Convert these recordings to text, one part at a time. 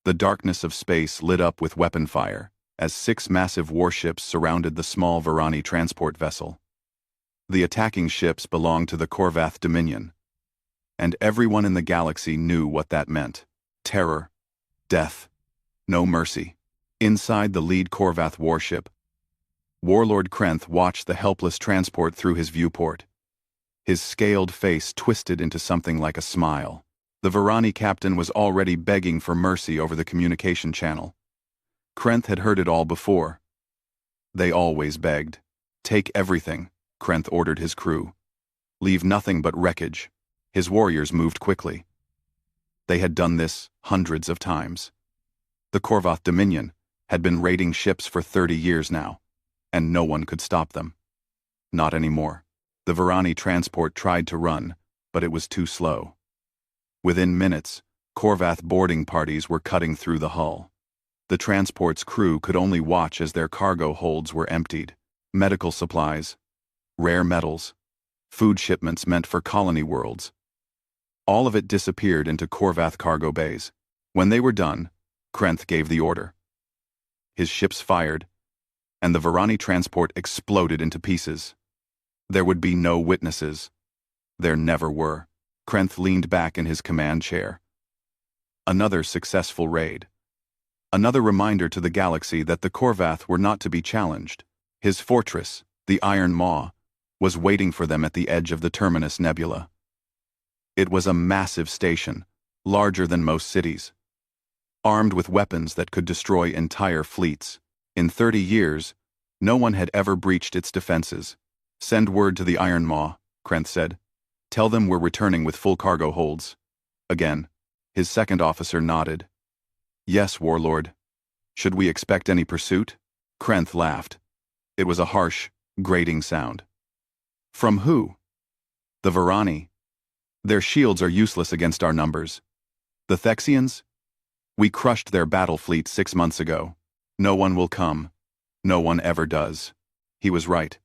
The darkness of space lit up with weapon fire as 6 massive warships surrounded the small Varani transport vessel. The attacking ships belonged to the Korvath Dominion, and everyone in the galaxy knew what that meant. Terror, death, no mercy. Inside the lead Korvath warship, Warlord Krenth watched the helpless transport through his viewport. His scaled face twisted into something like a smile. The Varani captain was already begging for mercy over the communication channel. Krenth had heard it all before. They always begged. Take everything, Krenth ordered his crew. Leave nothing but wreckage. His warriors moved quickly. They had done this hundreds of times. The Korvath Dominion had been raiding ships for 30 years now, and no one could stop them. Not anymore. The Varani transport tried to run, but it was too slow. Within minutes, Korvath boarding parties were cutting through the hull. The transport's crew could only watch as their cargo holds were emptied. Medical supplies, rare metals, food shipments meant for colony worlds. All of it disappeared into Korvath cargo bays. When they were done, Krenth gave the order. His ships fired, and the Varani transport exploded into pieces. There would be no witnesses. There never were. Krenth leaned back in his command chair. Another successful raid. Another reminder to the galaxy that the Korvath were not to be challenged. His fortress, the Iron Maw, was waiting for them at the edge of the Terminus Nebula. It was a massive station, larger than most cities, armed with weapons that could destroy entire fleets. In 30 years, no one had ever breached its defenses. Send word to the Iron Maw, Krenth said. Tell them we're returning with full cargo holds. Again, his second officer nodded. Yes, Warlord. Should we expect any pursuit? Krenth laughed. It was a harsh, grating sound. From who? The Varani. Their shields are useless against our numbers. The Thexians? We crushed their battle fleet 6 months ago. No one will come. No one ever does. He was right.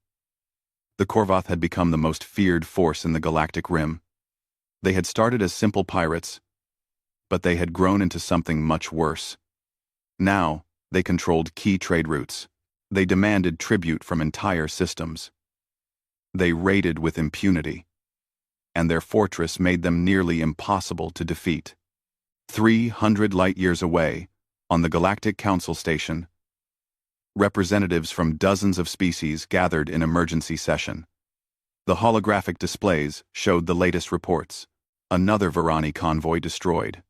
The Korvath had become the most feared force in the galactic rim. They had started as simple pirates, but they had grown into something much worse. Now, they controlled key trade routes. They demanded tribute from entire systems. They raided with impunity, and their fortress made them nearly impossible to defeat. 300 light-years away, on the Galactic Council Station, representatives from dozens of species gathered in emergency session. The holographic displays showed the latest reports. Another Varani convoy destroyed.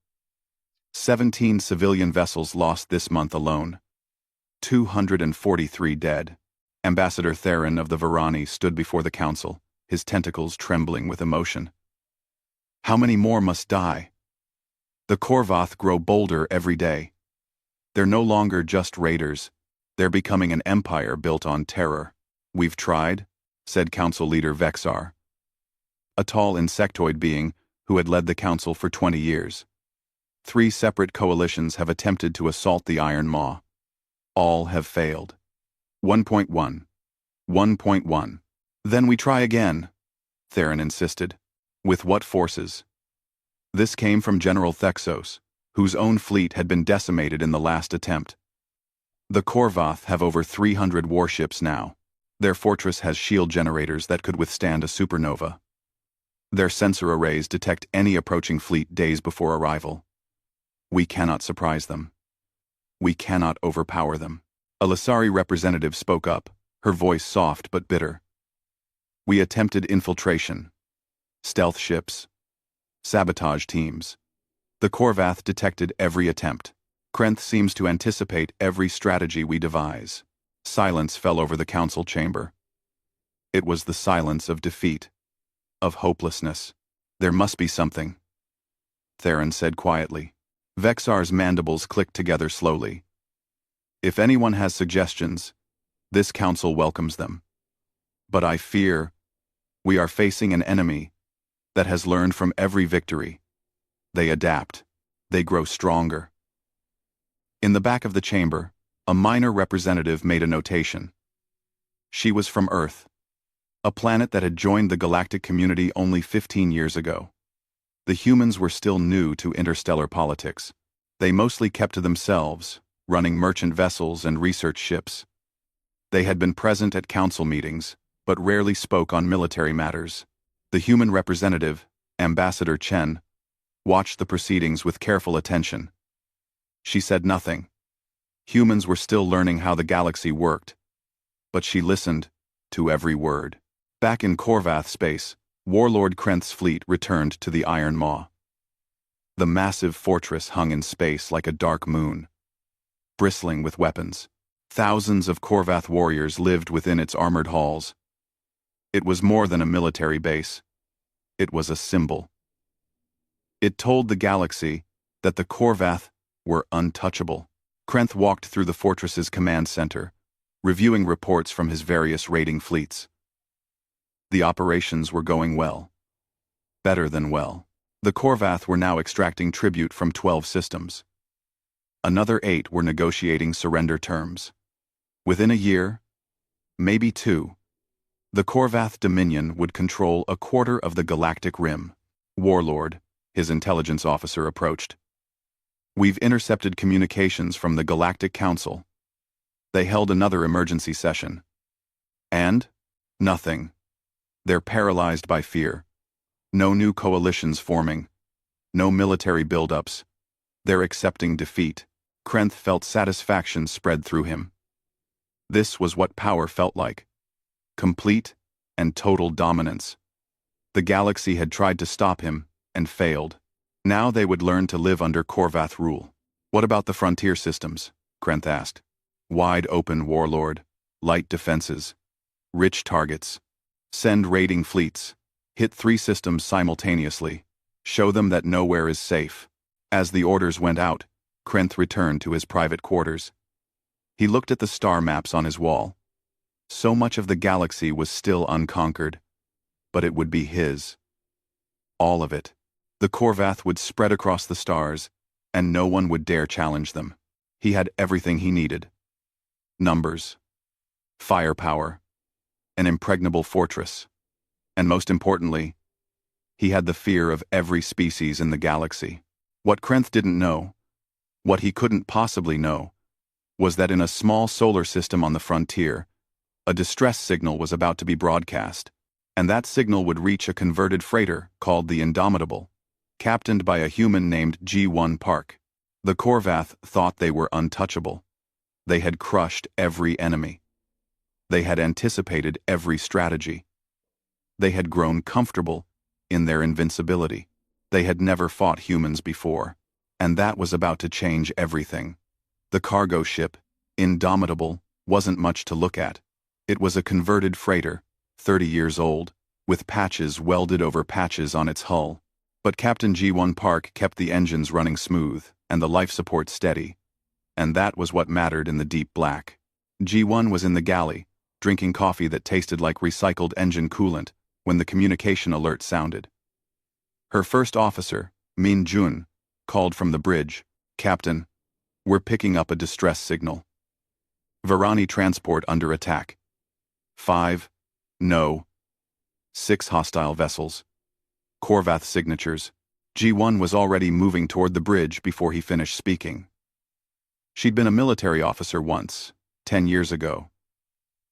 17 civilian vessels lost this month alone. 243 dead. Ambassador Theron of the Varani stood before the council, his tentacles trembling with emotion. How many more must die? The Korvath grow bolder every day. They're no longer just raiders. They're becoming an empire built on terror. We've tried, said Council Leader Vexar, a tall insectoid being who had led the council for 20 years. 3 separate coalitions have attempted to assault the Iron Maw. All have failed. 1.1. 1.1. Then we try again, Theron insisted. With what forces? This came from General Thexos, whose own fleet had been decimated in the last attempt. The Korvath have over 300 warships now. Their fortress has shield generators that could withstand a supernova. Their sensor arrays detect any approaching fleet days before arrival. We cannot surprise them. We cannot overpower them. A Lasari representative spoke up, her voice soft but bitter. We attempted infiltration, stealth ships, sabotage teams. The Korvath detected every attempt. Krenth seems to anticipate every strategy we devise. Silence fell over the council chamber. It was the silence of defeat, of hopelessness. There must be something, Theron said quietly. Vexar's mandibles clicked together slowly. If anyone has suggestions, this council welcomes them. But I fear we are facing an enemy that has learned from every victory. They adapt. They grow stronger. In the back of the chamber, a minor representative made a notation. She was from Earth, a planet that had joined the galactic community only 15 years ago. The humans were still new to interstellar politics. They mostly kept to themselves, running merchant vessels and research ships. They had been present at council meetings, but rarely spoke on military matters. The human representative, Ambassador Chen, watched the proceedings with careful attention. She said nothing. Humans were still learning how the galaxy worked, but she listened to every word. Back in Korvath space, Warlord Krenth's fleet returned to the Iron Maw. The massive fortress hung in space like a dark moon, bristling with weapons. Thousands of Korvath warriors lived within its armored halls. It was more than a military base. It was a symbol. It told the galaxy that the Korvath were untouchable. Krenth walked through the fortress's command center, reviewing reports from his various raiding fleets. The operations were going well. Better than well. The Korvath were now extracting tribute from 12 systems. Another 8 were negotiating surrender terms. Within a year, maybe 2, the Korvath Dominion would control a quarter of the galactic rim. Warlord, his intelligence officer, approached. We've intercepted communications from the Galactic Council. They held another emergency session. And? Nothing. They're paralyzed by fear. No new coalitions forming. No military buildups. They're accepting defeat. Krenth felt satisfaction spread through him. This was what power felt like. Complete and total dominance. The galaxy had tried to stop him and failed. Now they would learn to live under Korvath rule. What about the frontier systems? Krenth asked. Wide open, Warlord. Light defenses. Rich targets. Send raiding fleets. Hit 3 systems simultaneously. Show them that nowhere is safe. As the orders went out, Krenth returned to his private quarters. He looked at the star maps on his wall. So much of the galaxy was still unconquered, but it would be his. All of it. The Korvath would spread across the stars, and no one would dare challenge them. He had everything he needed. Numbers. Firepower. An impregnable fortress. And most importantly, he had the fear of every species in the galaxy. What Krenth didn't know, what he couldn't possibly know, was that in a small solar system on the frontier, a distress signal was about to be broadcast, and that signal would reach a converted freighter called the Untouchable, captained by a human named G1 Park. The Korvath thought they were untouchable. They had crushed every enemy. They had anticipated every strategy. They had grown comfortable in their invincibility. They had never fought humans before, and that was about to change everything. The cargo ship, Indomitable, wasn't much to look at. It was a converted freighter, 30 years old, with patches welded over patches on its hull. But Captain G1 Park kept the engines running smooth and the life support steady, and that was what mattered in the deep black. G1 was in the galley, drinking coffee that tasted like recycled engine coolant when the communication alert sounded. Her first officer, Min Jun, called from the bridge, "Captain, we're picking up a distress signal. Varani transport under attack. 5, no. 6 hostile vessels. Korvath signatures." G1 was already moving toward the bridge before he finished speaking. She'd been a military officer once, 10 years ago,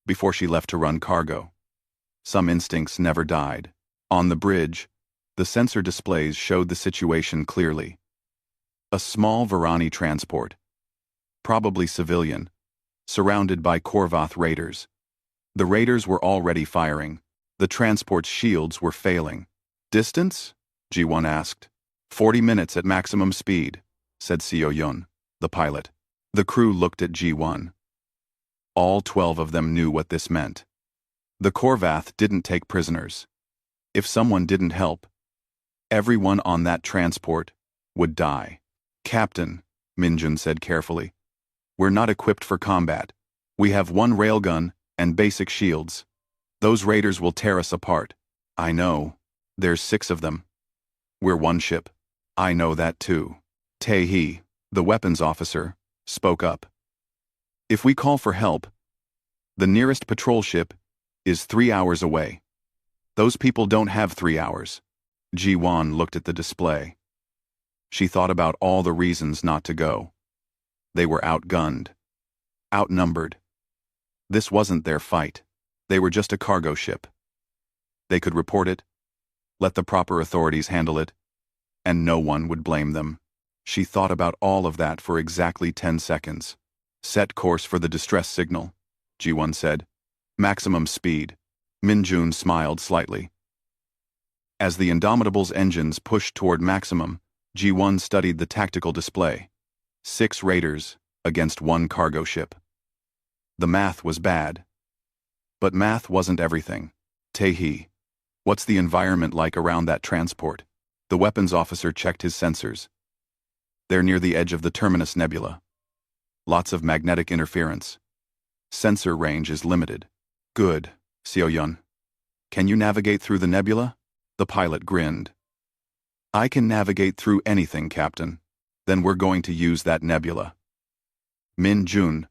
before she left to run cargo. Some instincts never died. On the bridge, the sensor displays showed the situation clearly. A small Varani transport, probably civilian, surrounded by Korvath raiders. The raiders were already firing. The transport's shields were failing. "Distance?" G1 asked. 40 minutes at maximum speed, said Seo Yun, the pilot. The crew looked at G1. All 12 of them knew what this meant. The Korvath didn't take prisoners. If someone didn't help, everyone on that transport would die. "Captain," Minjun said carefully, "we're not equipped for combat. We have 1 railgun and basic shields. Those raiders will tear us apart." "I know. There's 6 of them. We're 1 ship." "I know that too." Tae-hee, the weapons officer, spoke up. "If we call for help, the nearest patrol ship is 3 hours away. Those people don't have 3 hours." Ji-won looked at the display. She thought about all the reasons not to go. They were outgunned. Outnumbered. This wasn't their fight. They were just a cargo ship. They could report it, let the proper authorities handle it, and no one would blame them. She thought about all of that for exactly 10 seconds. Set course for the distress signal, Ji-won said. Maximum speed. Min-jun smiled slightly. As the Indomitable's engines pushed toward maximum, Ji-won studied the tactical display. 6 raiders against 1 cargo ship. The math was bad. But math wasn't everything. Tae-hee, what's the environment like around that transport? The weapons officer checked his sensors. They're near the edge of the Terminus Nebula. Lots of magnetic interference. Sensor range is limited. Good, Seo-yun. Can you navigate through the nebula? The pilot grinned. I can navigate through anything, Captain. Then we're going to use that nebula. Min-jun,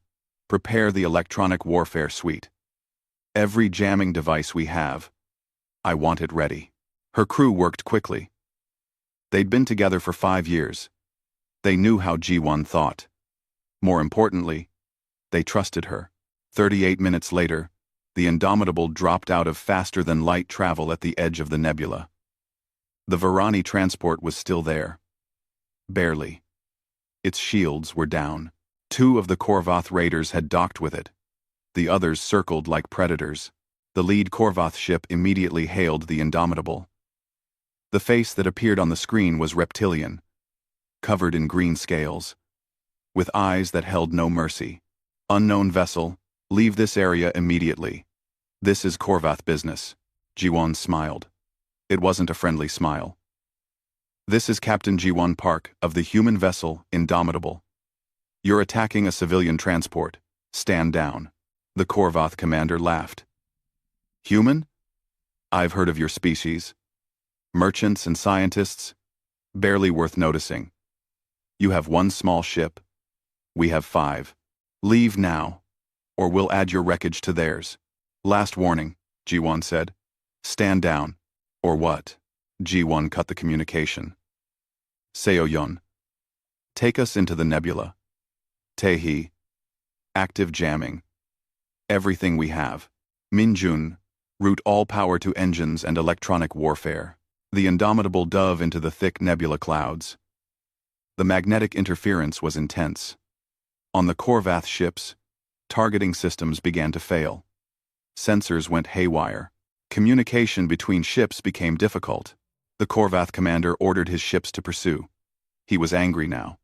prepare the electronic warfare suite. Every jamming device we have, I want it ready. Her crew worked quickly. They'd been together for 5 years. They knew how Ji-won thought. More importantly, they trusted her. 38 minutes later, the Indomitable dropped out of faster-than-light travel at the edge of the nebula. The Varani transport was still there. Barely. Its shields were down. 2 of the Korvath raiders had docked with it. The others circled like predators. The lead Korvath ship immediately hailed the Indomitable. The face that appeared on the screen was reptilian, covered in green scales, with eyes that held no mercy. Unknown vessel, leave this area immediately. This is Korvath business. Ji-won smiled. It wasn't a friendly smile. This is Captain Ji-won Park of the human vessel Indomitable. You're attacking a civilian transport. Stand down. The Korvath commander laughed. Human? I've heard of your species. Merchants and scientists? Barely worth noticing. You have 1 small ship. We have 5. Leave now, or we'll add your wreckage to theirs. Last warning, Ji-won said. Stand down. Or what? Ji-won cut the communication. Seo-yun. Take us into the nebula. Tae-hee. Active jamming. Everything we have. Min-jun. Route all power to engines and electronic warfare. The Indomitable dove into the thick nebula clouds. The magnetic interference was intense. On the Korvath ships, targeting systems began to fail. Sensors went haywire. Communication between ships became difficult. The Korvath commander ordered his ships to pursue. He was angry now.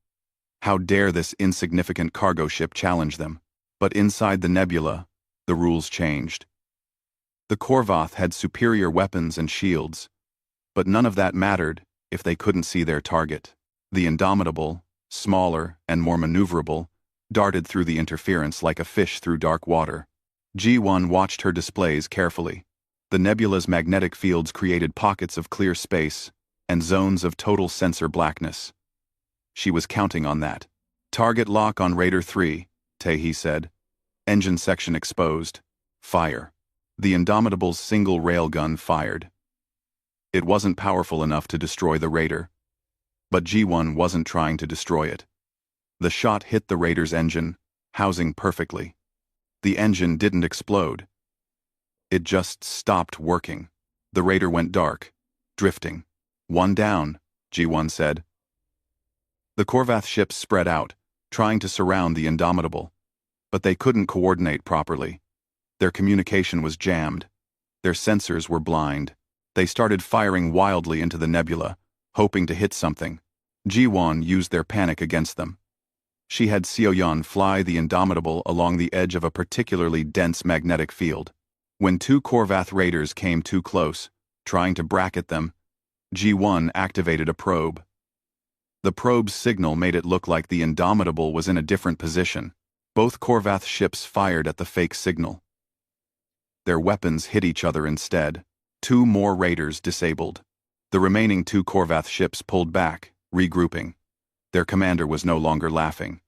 How dare this insignificant cargo ship challenge them? But inside the nebula, the rules changed. The Korvath had superior weapons and shields, but none of that mattered if they couldn't see their target. The Indomitable, smaller and more maneuverable, darted through the interference like a fish through dark water. Ji-won watched her displays carefully. The nebula's magnetic fields created pockets of clear space and zones of total sensor blackness. She was counting on that. Target lock on Raider 3, Tae-hee said. Engine section exposed. Fire. The Indomitable's single railgun fired. It wasn't powerful enough to destroy the Raider, but Ji-won wasn't trying to destroy it. The shot hit the Raider's engine, housing perfectly. The engine didn't explode. It just stopped working. The Raider went dark, drifting. 1 down, Ji-won said. The Korvath ships spread out, trying to surround the Indomitable, but they couldn't coordinate properly. Their communication was jammed. Their sensors were blind. They started firing wildly into the nebula, hoping to hit something. Ji-won used their panic against them. She had Seo-yun fly the Indomitable along the edge of a particularly dense magnetic field. When 2 Korvath raiders came too close, trying to bracket them, Ji-won activated a probe. The probe's signal made it look like the Indomitable was in a different position. Both Korvath ships fired at the fake signal. Their weapons hit each other instead. 2 more raiders disabled. The remaining 2 Korvath ships pulled back, regrouping. Their commander was no longer laughing.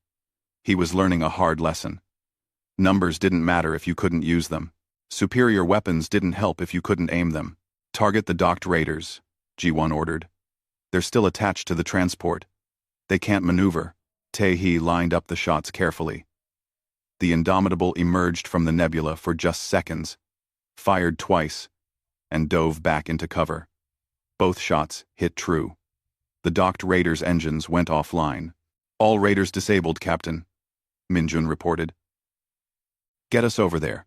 He was learning a hard lesson. Numbers didn't matter if you couldn't use them. Superior weapons didn't help if you couldn't aim them. Target the docked raiders, Ji-won ordered. They're still attached to the transport. They can't maneuver. Tae-hee lined up the shots carefully. The Indomitable emerged from the nebula for just seconds, fired twice, and dove back into cover. Both shots hit true. The docked Raiders' engines went offline. All Raiders disabled, Captain, Minjun reported. Get us over there.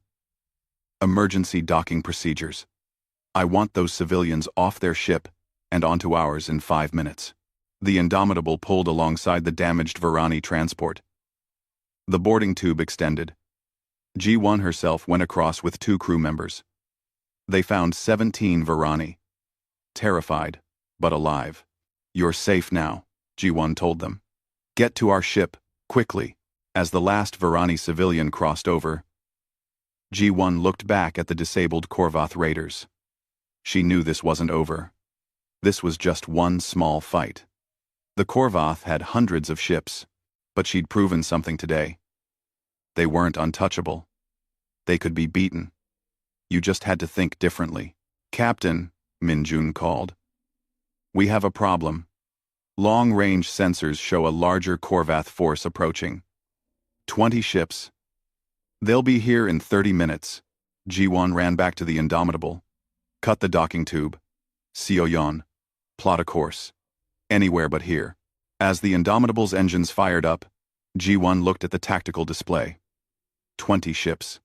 Emergency docking procedures. I want those civilians off their ship and onto ours in 5 minutes. The Indomitable pulled alongside the damaged Varani transport. The boarding tube extended. G1 herself went across with 2 crew members. They found 17 Varani. Terrified, but alive. You're safe now, G1 told them. Get to our ship, quickly. As the last Varani civilian crossed over, G1 looked back at the disabled Korvath Raiders. She knew this wasn't over. This was just one small fight. The Korvath had hundreds of ships, but she'd proven something today. They weren't untouchable. They could be beaten. You just had to think differently. Captain, Minjun called. We have a problem. Long-range sensors show a larger Korvath force approaching. 20 ships. They'll be here in 30 minutes. G1 ran back to the Indomitable. Cut the docking tube. Seoyeon. Plot a course. Anywhere but here. As the Indomitable's engines fired up, G1 looked at the tactical display. 20 ships.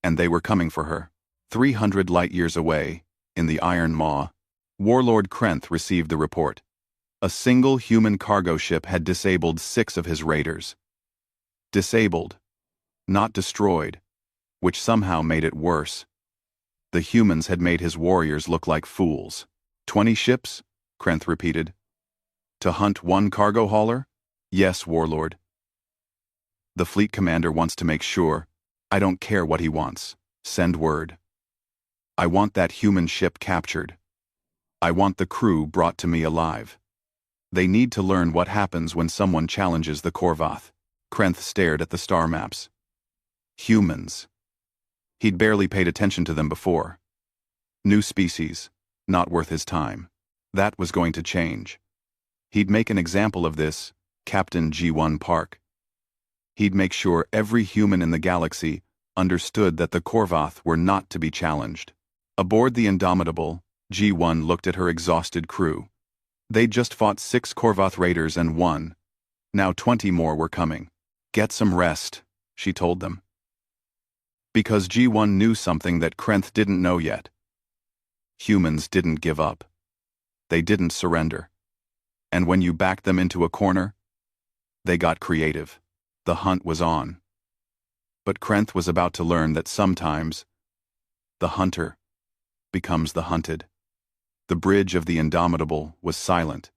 And they were coming for her. 300 light-years away, in the Iron Maw, Warlord Krenth received the report. A single human cargo ship had disabled 6 of his raiders. Disabled. Not destroyed, which somehow made it worse. The humans had made his warriors look like fools. 20 ships? Krenth repeated. To hunt 1 cargo hauler? Yes, Warlord. The fleet commander wants to make sure. I don't care what he wants. Send word. I want that human ship captured. I want the crew brought to me alive. They need to learn what happens when someone challenges the Korvath. Krenth stared at the star maps. Humans. He'd barely paid attention to them before. New species, not worth his time. That was going to change. He'd make an example of this, Captain G1 Park. He'd make sure every human in the galaxy understood that the Korvath were not to be challenged. Aboard the Indomitable, G1 looked at her exhausted crew. They'd just fought 6 Korvath Raiders and won. Now 20 more were coming. Get some rest, she told them. Because G1 knew something that Krenth didn't know yet. Humans didn't give up. They didn't surrender. And when you backed them into a corner, they got creative. The hunt was on. But Krenth was about to learn that sometimes the hunter becomes the hunted. The bridge of the Indomitable was silent,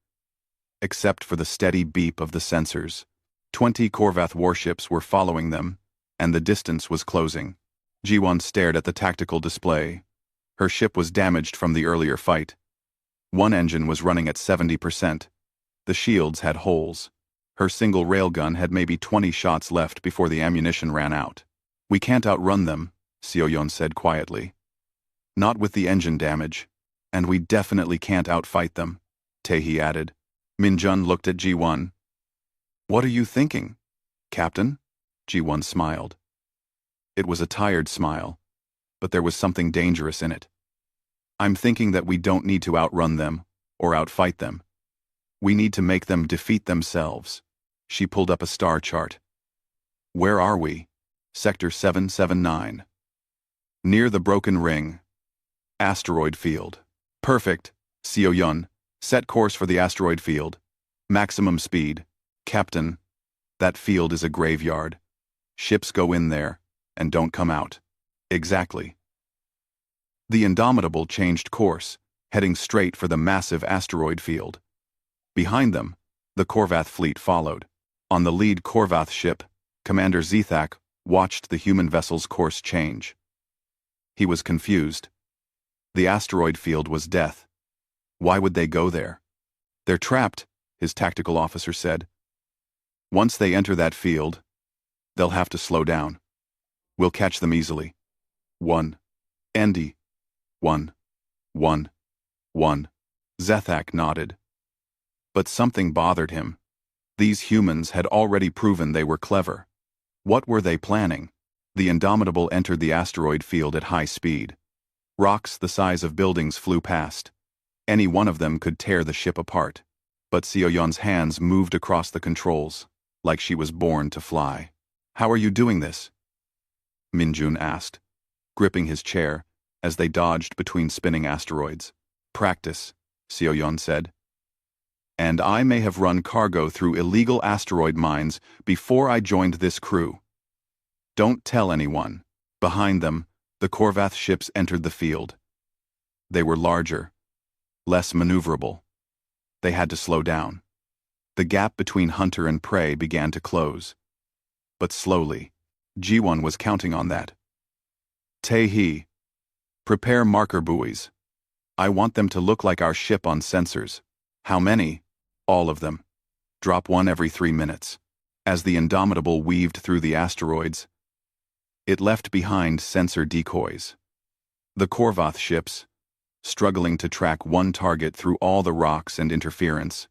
except for the steady beep of the sensors. 20 Korvath warships were following them, and the distance was closing. G1 stared at the tactical display. Her ship was damaged from the earlier fight. One engine was running at 70%. The shields had holes. Her single railgun had maybe 20 shots left before the ammunition ran out. We can't outrun them, Seoyeon said quietly. Not with the engine damage. And we definitely can't outfight them, Tae-hee added. Minjun looked at G1. What are you thinking, Captain? G1 smiled. It was a tired smile, but there was something dangerous in it. I'm thinking that we don't need to outrun them or outfight them. We need to make them defeat themselves. She pulled up a star chart. Where are we? Sector 779. Near the Broken Ring. Asteroid field. Perfect, Seoyeon. Set course for the asteroid field. Maximum speed. Captain, that field is a graveyard. Ships go in there and don't come out. Exactly. The Indomitable changed course, heading straight for the massive asteroid field. Behind them, the Korvath fleet followed. On the lead Korvath ship, Commander Zethak watched the human vessel's course change. He was confused. The asteroid field was death. Why would they go there? They're trapped, his tactical officer said. Once they enter that field, they'll have to slow down. We'll catch them easily. 1. Andy. 1. 1. 1. Zethak nodded. But something bothered him. These humans had already proven they were clever. What were they planning? The Indomitable entered the asteroid field at high speed. Rocks the size of buildings flew past. Any one of them could tear the ship apart. But Seo-yeon's hands moved across the controls, like she was born to fly. "How are you doing this?" Min-jun asked, gripping his chair as they dodged between spinning asteroids. "Practice," Seo-yeon said. "And I may have run cargo through illegal asteroid mines before I joined this crew. Don't tell anyone." Behind them, the Korvath ships entered the field. They were larger, less maneuverable. They had to slow down. The gap between hunter and prey began to close. But slowly. Ji-won was counting on that. "Tae-hee, prepare marker buoys. I want them to look like our ship on sensors." "How many?" "All of them. Drop one every 3 minutes." As the Indomitable weaved through the asteroids, it left behind sensor decoys. The Korvath ships, struggling to track one target through all the rocks and interference,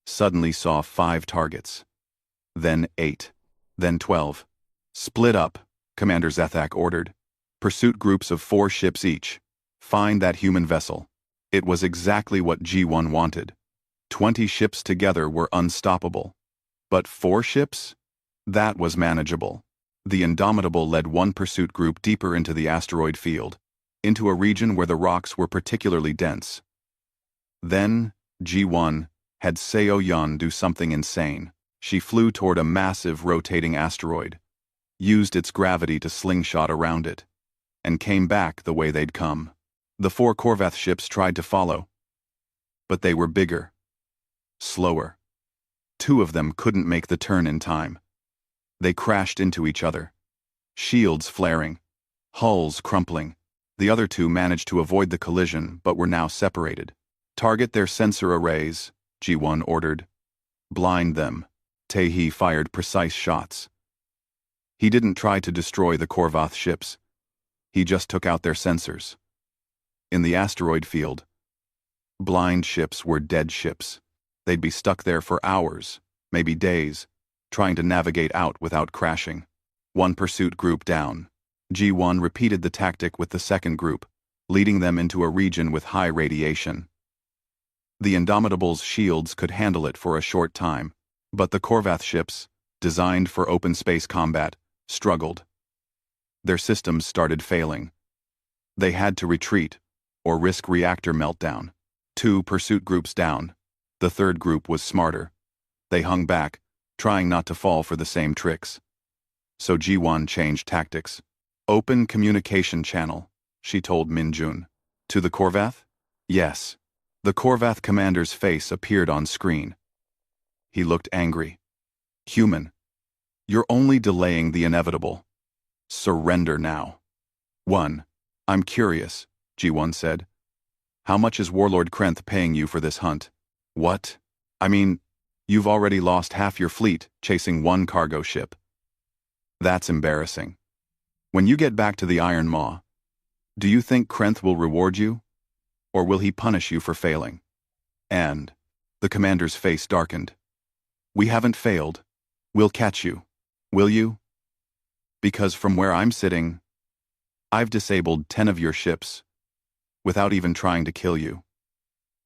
suddenly saw 5 targets. Then 8. Then 12. "Split up," Commander Zethak ordered. "Pursuit groups of 4 ships each. Find that human vessel." It was exactly what Ji-won wanted. 20 ships together were unstoppable. But 4 ships? That was manageable. The Indomitable led one pursuit group deeper into the asteroid field, into a region where the rocks were particularly dense. Then, Ji-won had Seo-yeon do something insane. She flew toward a massive rotating asteroid, used its gravity to slingshot around it, and came back the way they'd come. The 4 Korvath ships tried to follow, but they were bigger, slower. 2 of them couldn't make the turn in time. They crashed into each other, shields flaring, hulls crumpling. The other 2 managed to avoid the collision but were now separated. "Target their sensor arrays," Ji-won ordered. "Blind them." Tae-hee fired precise shots. He didn't try to destroy the Korvath ships. He just took out their sensors. In the asteroid field, blind ships were dead ships. They'd be stuck there for hours, maybe days, trying to navigate out without crashing. One pursuit group down. Ji-won repeated the tactic with the second group, leading them into a region with high radiation. The Indomitable's shields could handle it for a short time, but the Korvath ships, designed for open space combat, struggled. Their systems started failing. They had to retreat, or risk reactor meltdown. 2 pursuit groups down. The third group was smarter. They hung back, trying not to fall for the same tricks. So Ji-won changed tactics. "Open communication channel," she told Min-jun. "To the Korvath?" "Yes." The Korvath commander's face appeared on screen. He looked angry. "Human, you're only delaying the inevitable. Surrender now." "1. I'm curious," Ji-won said. "How much is Warlord Krenth paying you for this hunt?" "What? I mean, you've already lost half your fleet chasing one cargo ship." "That's embarrassing. When you get back to the Iron Maw, do you think Krenth will reward you? Or will he punish you for failing?" And the commander's face darkened. "We haven't failed. We'll catch you. Will you? Because from where I'm sitting, I've disabled 10 of your ships without even trying to kill you.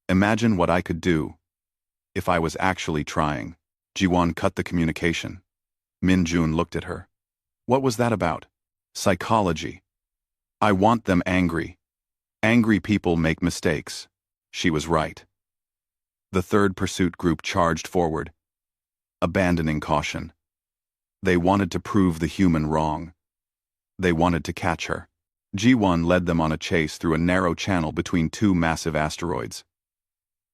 Imagine what I could do if I was actually trying." Ji-won cut the communication. Min-jun looked at her. "What was that about?" "Psychology. I want them angry. Angry people make mistakes." She was right. The third pursuit group charged forward, abandoning caution. They wanted to prove the human wrong. They wanted to catch her. Ji-won led them on a chase through a narrow channel between 2 massive asteroids.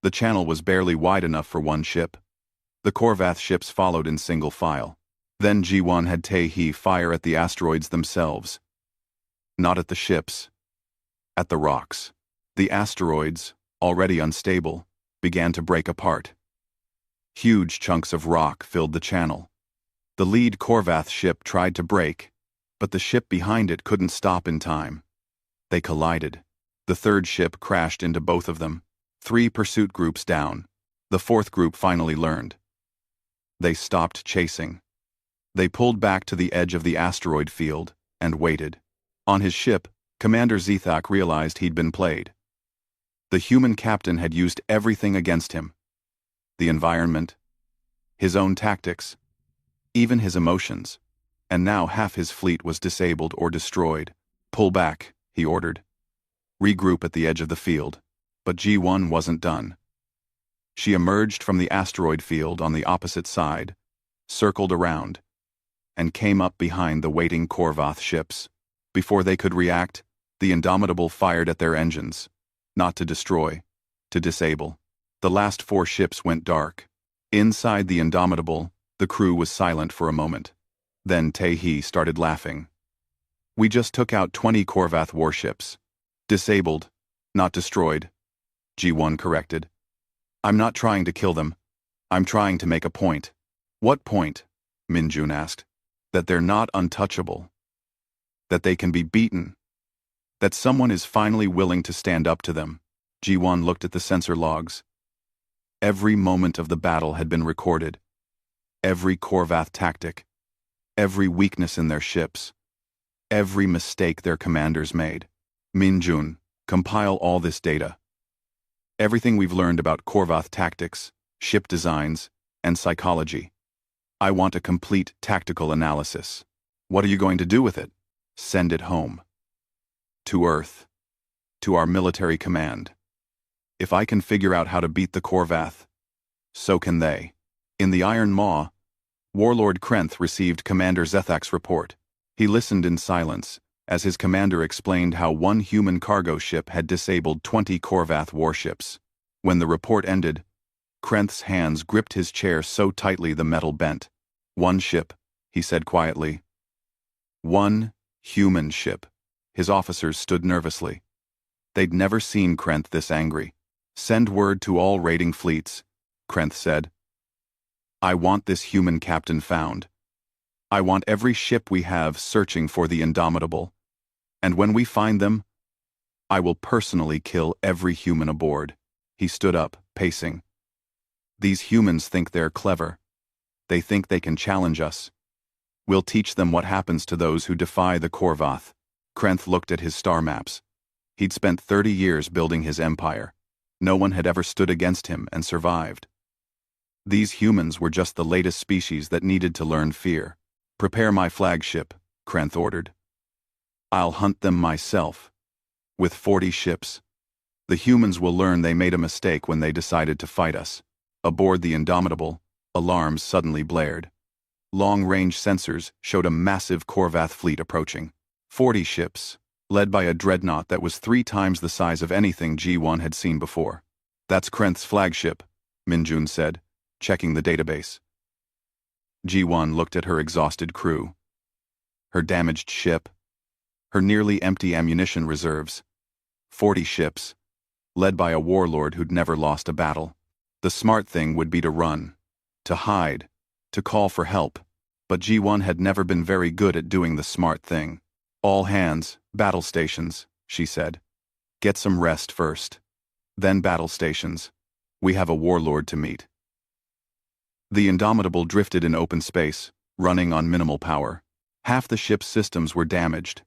The channel was barely wide enough for one ship. The Korvath ships followed in single file. Then Ji-won had Tae-hee fire at the asteroids themselves. Not at the ships. At the rocks. The asteroids, already unstable, began to break apart. Huge chunks of rock filled the channel. The lead Korvath ship tried to brake, but the ship behind it couldn't stop in time. They collided. The third ship crashed into both of them. 3 pursuit groups down. The fourth group finally learned. They stopped chasing. They pulled back to the edge of the asteroid field and waited. On his ship, Commander Zethak realized he'd been played. The human captain had used everything against him. The environment, his own tactics, even his emotions. And now half his fleet was disabled or destroyed. Pull back, he ordered. Regroup at the edge of the field. But G1 wasn't done. She emerged from the asteroid field on the opposite side, circled around, and came up behind the waiting Korvath ships. Before they could react, the Indomitable fired at their engines. Not to destroy, to disable. The last 4 ships went dark. Inside the Indomitable, the crew was silent for a moment. Then Tae-hee started laughing. We just took out 20 Korvath warships. Disabled, not destroyed, G1 corrected. I'm not trying to kill them. I'm trying to make a point. What point? Minjun asked. That they're not untouchable. That they can be beaten. That someone is finally willing to stand up to them. G1 looked at the sensor logs. Every moment of the battle had been recorded. Every Korvath tactic. Every weakness in their ships. Every mistake their commanders made. Minjun, compile all this data. Everything we've learned about Korvath tactics, ship designs, and psychology. I want a complete tactical analysis. What are you going to do with it? Send it home. To Earth. To our military command. If I can figure out how to beat the Korvath, so can they. In the Iron Maw, Warlord Krenth received Commander Zethak's report. He listened in silence, as his commander explained how one human cargo ship had disabled 20 Korvath warships. When the report ended, Krenth's hands gripped his chair so tightly the metal bent. One ship, he said quietly. One human ship. His officers stood nervously. They'd never seen Krenth this angry. Send word to all raiding fleets, Krenth said. I want this human captain found. I want every ship we have searching for the Indomitable. And when we find them, I will personally kill every human aboard. He stood up, pacing. These humans think they're clever. They think they can challenge us. We'll teach them what happens to those who defy the Korvath. Krenth looked at his star maps. He'd spent 30 years building his empire. No one had ever stood against him and survived. These humans were just the latest species that needed to learn fear. Prepare my flagship, Krenth ordered. I'll hunt them myself. With 40 ships. The humans will learn they made a mistake when they decided to fight us. Aboard the Indomitable, alarms suddenly blared. Long-range sensors showed a massive Korvath fleet approaching. 40 ships, led by a dreadnought that was 3 times the size of anything G1 had seen before. That's Krenth's flagship, Minjun said, checking the database. G1 looked at her exhausted crew. Her damaged ship. Her nearly empty ammunition reserves. 40 ships, led by a warlord who'd never lost a battle. The smart thing would be to run, to hide, to call for help, but G1 had never been very good at doing the smart thing. All hands, battle stations, she said. Get some rest first. Then battle stations. We have a warlord to meet. The Indomitable drifted in open space, running on minimal power. Half the ship's systems were damaged.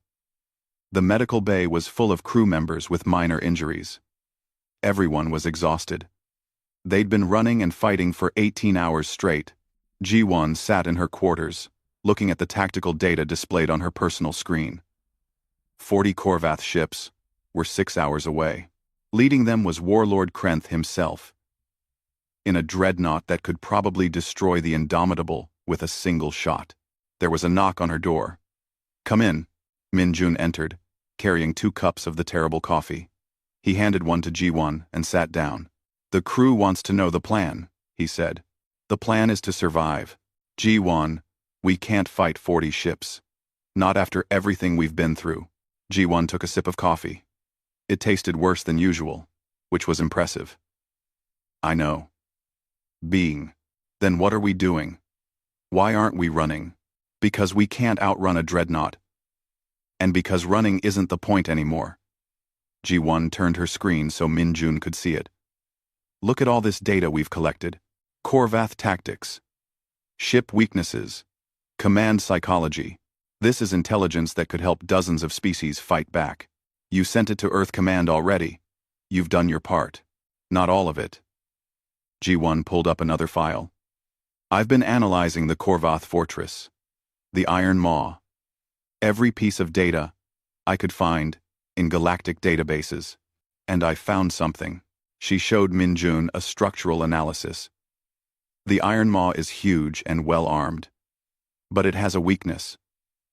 The medical bay was full of crew members with minor injuries. Everyone was exhausted. They'd been running and fighting for 18 hours straight. G1 sat in her quarters, looking at the tactical data displayed on her personal screen. 40 Korvath ships were 6 hours away. Leading them was Warlord Krenth himself, in a dreadnought that could probably destroy the Indomitable with a single shot. There was a knock on her door. Come in. Minjun entered, carrying 2 cups of the terrible coffee. He handed one to G1 and sat down. The crew wants to know the plan, he said. The plan is to survive. G1, we can't fight 40 ships. Not after everything we've been through. G1 took a sip of coffee. It tasted worse than usual, which was impressive. I know. Then what are we doing? Why aren't we running? Because we can't outrun a dreadnought. And because running isn't the point anymore. G1 turned her screen so Minjun could see it. Look at all this data we've collected. Korvath tactics. Ship weaknesses. Command psychology. This is intelligence that could help dozens of species fight back. You sent it to Earth Command already. You've done your part. Not all of it. G1 pulled up another file. I've been analyzing the Korvath fortress. The Iron Maw. Every piece of data I could find in galactic databases. And I found something. She showed Minjun a structural analysis. The Iron Maw is huge and well-armed. But it has a weakness.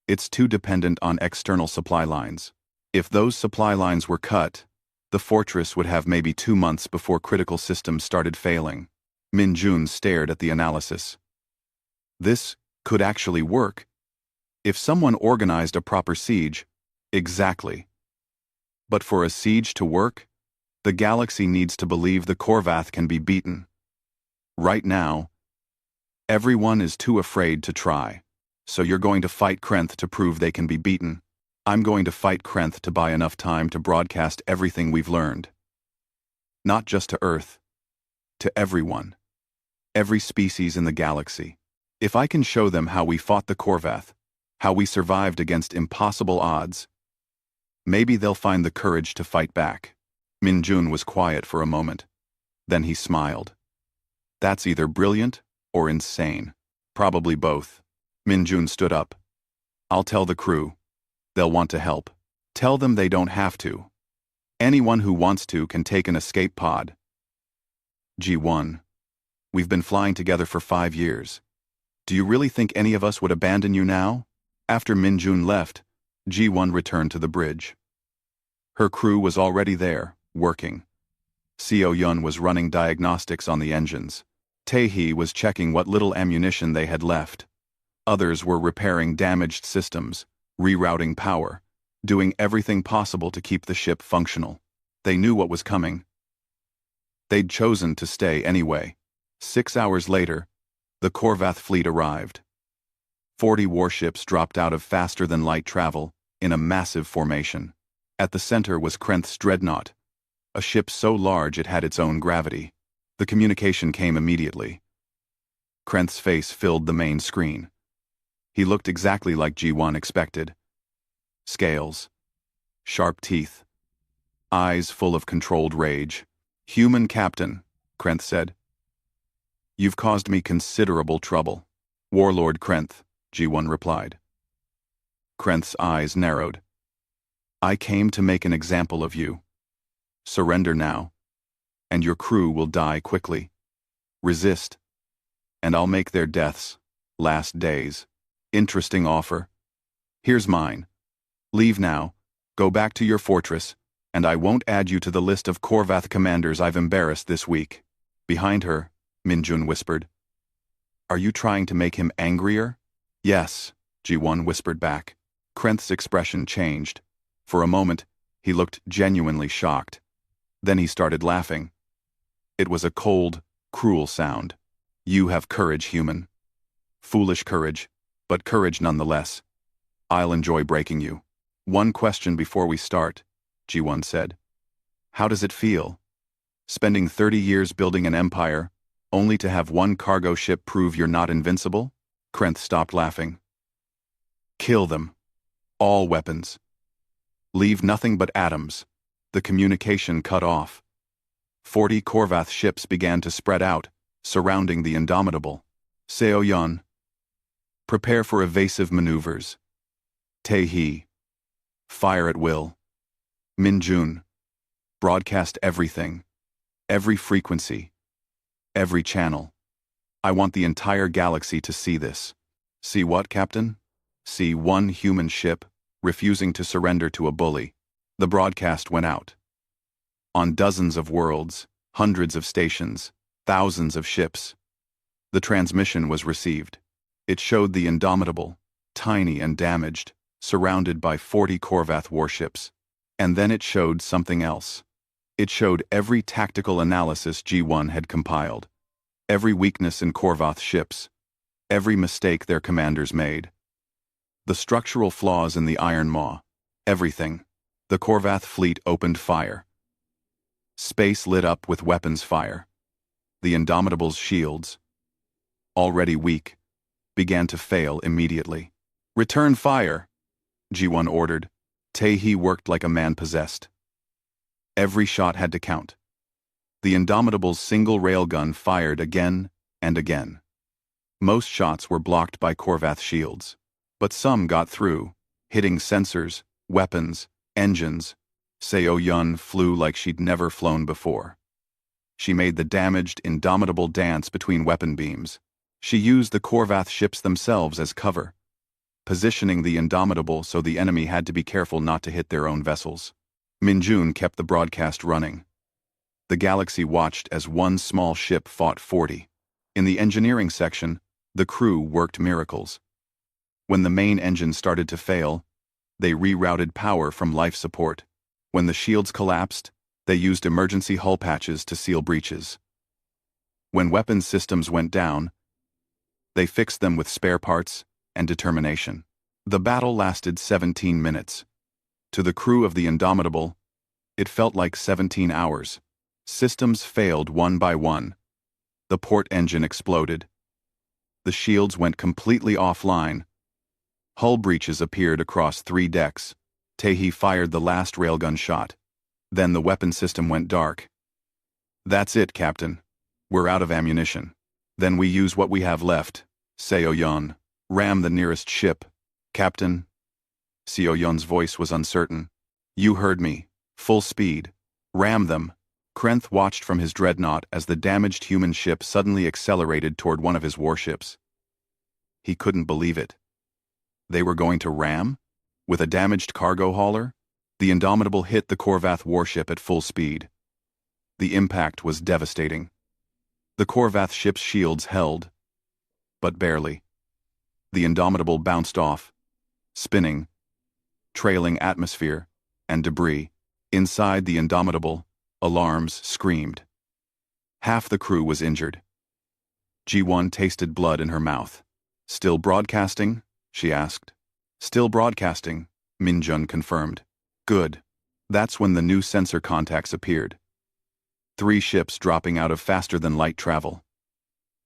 It's too dependent on external supply lines. If those supply lines were cut, the fortress would have maybe 2 months before critical systems started failing. Minjun stared at the analysis. This could actually work. If someone organized a proper siege, exactly. But for a siege to work, the galaxy needs to believe the Korvath can be beaten. Right now, everyone is too afraid to try. So you're going to fight Krenth to prove they can be beaten. I'm going to fight Krenth to buy enough time to broadcast everything we've learned. Not just to Earth. To everyone. Every species in the galaxy. If I can show them how we fought the Korvath, how we survived against impossible odds, maybe they'll find the courage to fight back. Minjun was quiet for a moment. Then he smiled. That's either brilliant or insane. Probably both. Minjun stood up. I'll tell the crew. They'll want to help. Tell them they don't have to. Anyone who wants to can take an escape pod. G1. We've been flying together for 5 years. Do you really think any of us would abandon you now? After Minjun left, G1 returned to the bridge. Her crew was already there, working. Seo Yun was running diagnostics on the engines. Tae-hee was checking what little ammunition they had left. Others were repairing damaged systems, rerouting power, doing everything possible to keep the ship functional. They knew what was coming. They'd chosen to stay anyway. 6 hours later, the Korvath fleet arrived. 40 warships dropped out of faster-than-light travel in a massive formation. At the center was Krenth's dreadnought, a ship so large it had its own gravity. The communication came immediately. Krenth's face filled the main screen. He looked exactly like G1 expected. Scales. Sharp teeth. Eyes full of controlled rage. "Human captain," Krenth said. "You've caused me considerable trouble." "Warlord Krenth," G1 replied. Krenth's eyes narrowed. "I came to make an example of you. Surrender now, and your crew will die quickly. Resist, and I'll make their deaths last days." "Interesting offer. Here's mine. Leave now, go back to your fortress, and I won't add you to the list of Korvath commanders I've embarrassed this week." Behind her, Minjun whispered. "Are you trying to make him angrier?" "Yes," G1 whispered back. Krenth's expression changed. For a moment, he looked genuinely shocked. Then he started laughing. It was a cold, cruel sound. "You have courage, human. Foolish courage, but courage nonetheless. I'll enjoy breaking you." "One question before we start," G1 said. "How does it feel? Spending 30 years building an empire, only to have one cargo ship prove you're not invincible?" Krenth stopped laughing. "Kill them. All weapons. Leave nothing but atoms." The communication cut off. 40 Korvath ships began to spread out, surrounding the Indomitable. Seo Yun. Prepare for evasive maneuvers. Tae-hee. Fire at will. Minjun. Broadcast everything. Every frequency. Every channel. I want the entire galaxy to see this. See what, Captain? See one human ship refusing to surrender to a bully. The broadcast went out. On dozens of worlds, hundreds of stations, thousands of ships. The transmission was received. It showed the Indomitable, tiny and damaged, surrounded by 40 Korvath warships. And then it showed something else. It showed every tactical analysis G1 had compiled. Every weakness in Korvath ships. Every mistake their commanders made. The structural flaws in the Iron Maw. Everything. The Korvath fleet opened fire. Space lit up with weapons fire. The Indomitable's shields, already weak, began to fail immediately. "Return fire," G1 ordered. Tae-hee worked like a man possessed. Every shot had to count. The Indomitable's single railgun fired again and again. Most shots were blocked by Korvath shields, but some got through, hitting sensors, weapons, engines. Seo-yun flew like she'd never flown before. She made the damaged, Indomitable dance between weapon beams. She used the Korvath ships themselves as cover, positioning the Indomitable so the enemy had to be careful not to hit their own vessels. Minjun kept the broadcast running. The galaxy watched as one small ship fought 40. In the engineering section, the crew worked miracles. When the main engine started to fail, they rerouted power from life support. When the shields collapsed, they used emergency hull patches to seal breaches. When weapons systems went down, they fixed them with spare parts and determination. The battle lasted 17 minutes. To the crew of the Indomitable, it felt like 17 hours. Systems failed one by one. The port engine exploded. The shields went completely offline. Hull breaches appeared across 3 decks. Tae-hee fired the last railgun shot. Then the weapon system went dark. "That's it, Captain. We're out of ammunition." "Then we use what we have left." Seo-yun. "Ram the nearest ship." "Captain." Seo-yun's voice was uncertain. "You heard me. Full speed. Ram them." Krenth watched from his dreadnought as the damaged human ship suddenly accelerated toward one of his warships. He couldn't believe it. They were going to ram? With a damaged cargo hauler? The Indomitable hit the Korvath warship at full speed. The impact was devastating. The Korvath ship's shields held, but barely. The Indomitable bounced off, spinning, trailing atmosphere and debris. Inside the Indomitable, alarms screamed. Half the crew was injured. G1 tasted blood in her mouth. "Still broadcasting?" she asked. "Still broadcasting," Minjun confirmed. "Good." That's when the new sensor contacts appeared. 3 ships dropping out of faster-than-light travel.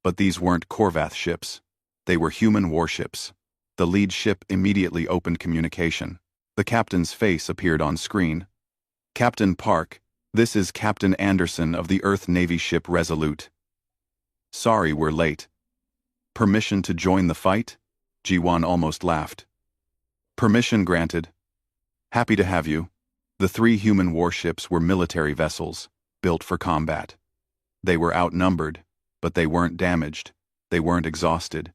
But these weren't Korvath ships. They were human warships. The lead ship immediately opened communication. The captain's face appeared on screen. "Captain Park, this is Captain Anderson of the Earth Navy ship Resolute. Sorry we're late. Permission to join the fight?" G1 almost laughed. "Permission granted. Happy to have you." The 3 human warships were military vessels, built for combat. They were outnumbered, but they weren't damaged, they weren't exhausted,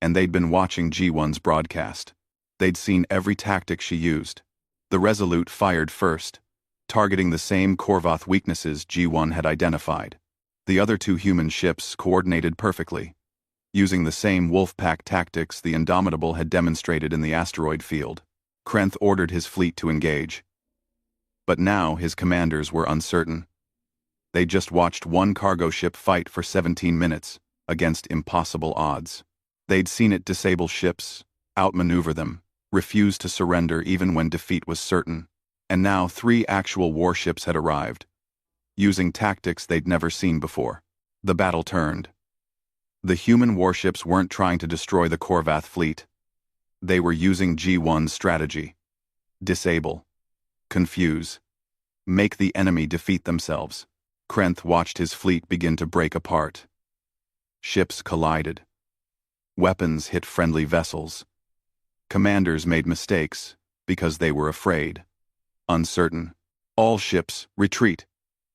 and they'd been watching G1's broadcast. They'd seen every tactic she used. The Resolute fired first, targeting the same Korvath weaknesses G1 had identified. The other 2 human ships coordinated perfectly, using the same Wolfpack tactics the Indomitable had demonstrated in the asteroid field. Krenth ordered his fleet to engage. But now his commanders were uncertain. They just watched one cargo ship fight for 17 minutes, against impossible odds. They'd seen it disable ships, outmaneuver them, refuse to surrender even when defeat was certain. And now 3 actual warships had arrived, using tactics they'd never seen before. The battle turned. The human warships weren't trying to destroy the Korvath fleet. They were using G1's strategy. Disable. Confuse. Make the enemy defeat themselves. Krenth watched his fleet begin to break apart. Ships collided. Weapons hit friendly vessels. Commanders made mistakes because they were afraid. Uncertain. "All ships, retreat,"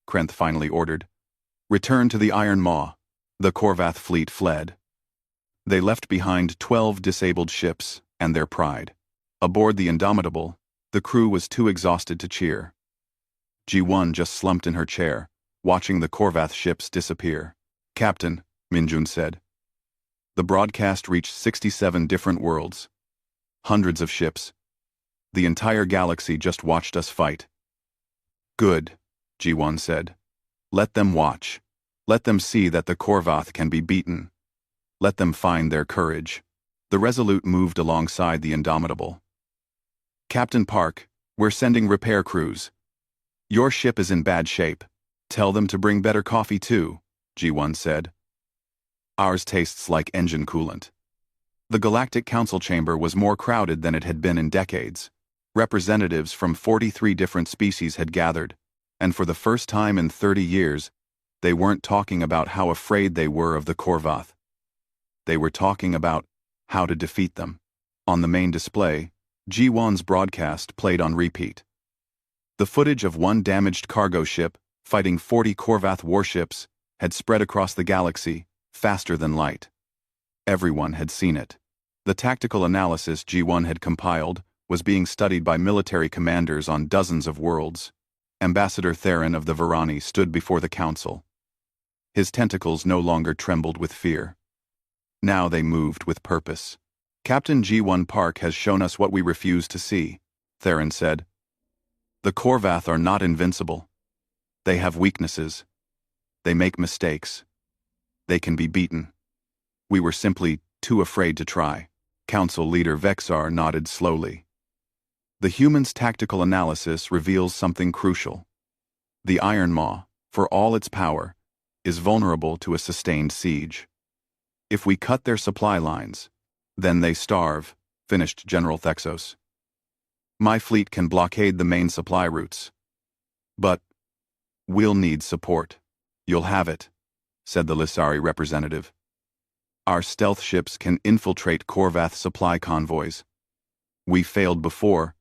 Krenth finally ordered. "Return to the Iron Maw." The Korvath fleet fled. They left behind 12 disabled ships and their pride. Aboard the Indomitable, the crew was too exhausted to cheer. G1 just slumped in her chair, watching the Korvath ships disappear. "Captain," Minjun said. The broadcast reached 67 different worlds. Hundreds of ships. The entire galaxy just watched us fight. "Good," G1 said. "Let them watch. Let them see that the Korvath can be beaten. Let them find their courage." The Resolute moved alongside the Indomitable. "Captain Park, we're sending repair crews. Your ship is in bad shape. Tell them to bring better coffee too," G1 said. "Ours tastes like engine coolant." The Galactic Council chamber was more crowded than it had been in decades. Representatives from 43 different species had gathered, and for the first time in 30 years, they weren't talking about how afraid they were of the Korvath. They were talking about how to defeat them. On the main display, G1's broadcast played on repeat. The footage of one damaged cargo ship, fighting 40 Korvath warships, had spread across the galaxy, faster than light. Everyone had seen it. The tactical analysis G1 had compiled was being studied by military commanders on dozens of worlds. Ambassador Theron of the Varani stood before the council. His tentacles no longer trembled with fear. Now they moved with purpose. Captain G1 Park has shown us what we refuse to see, Theron said. The Korvath are not invincible. They have weaknesses. They make mistakes. They can be beaten. We were simply too afraid to try. Council leader Vexar nodded slowly. The human's tactical analysis reveals something crucial. The Iron Maw, for all its power, is vulnerable to a sustained siege. If we cut their supply lines, then they starve, finished General Thexos. My fleet can blockade the main supply routes. But we'll need support. You'll have it, said the Lissari representative. Our stealth ships can infiltrate Korvath supply convoys. We failed before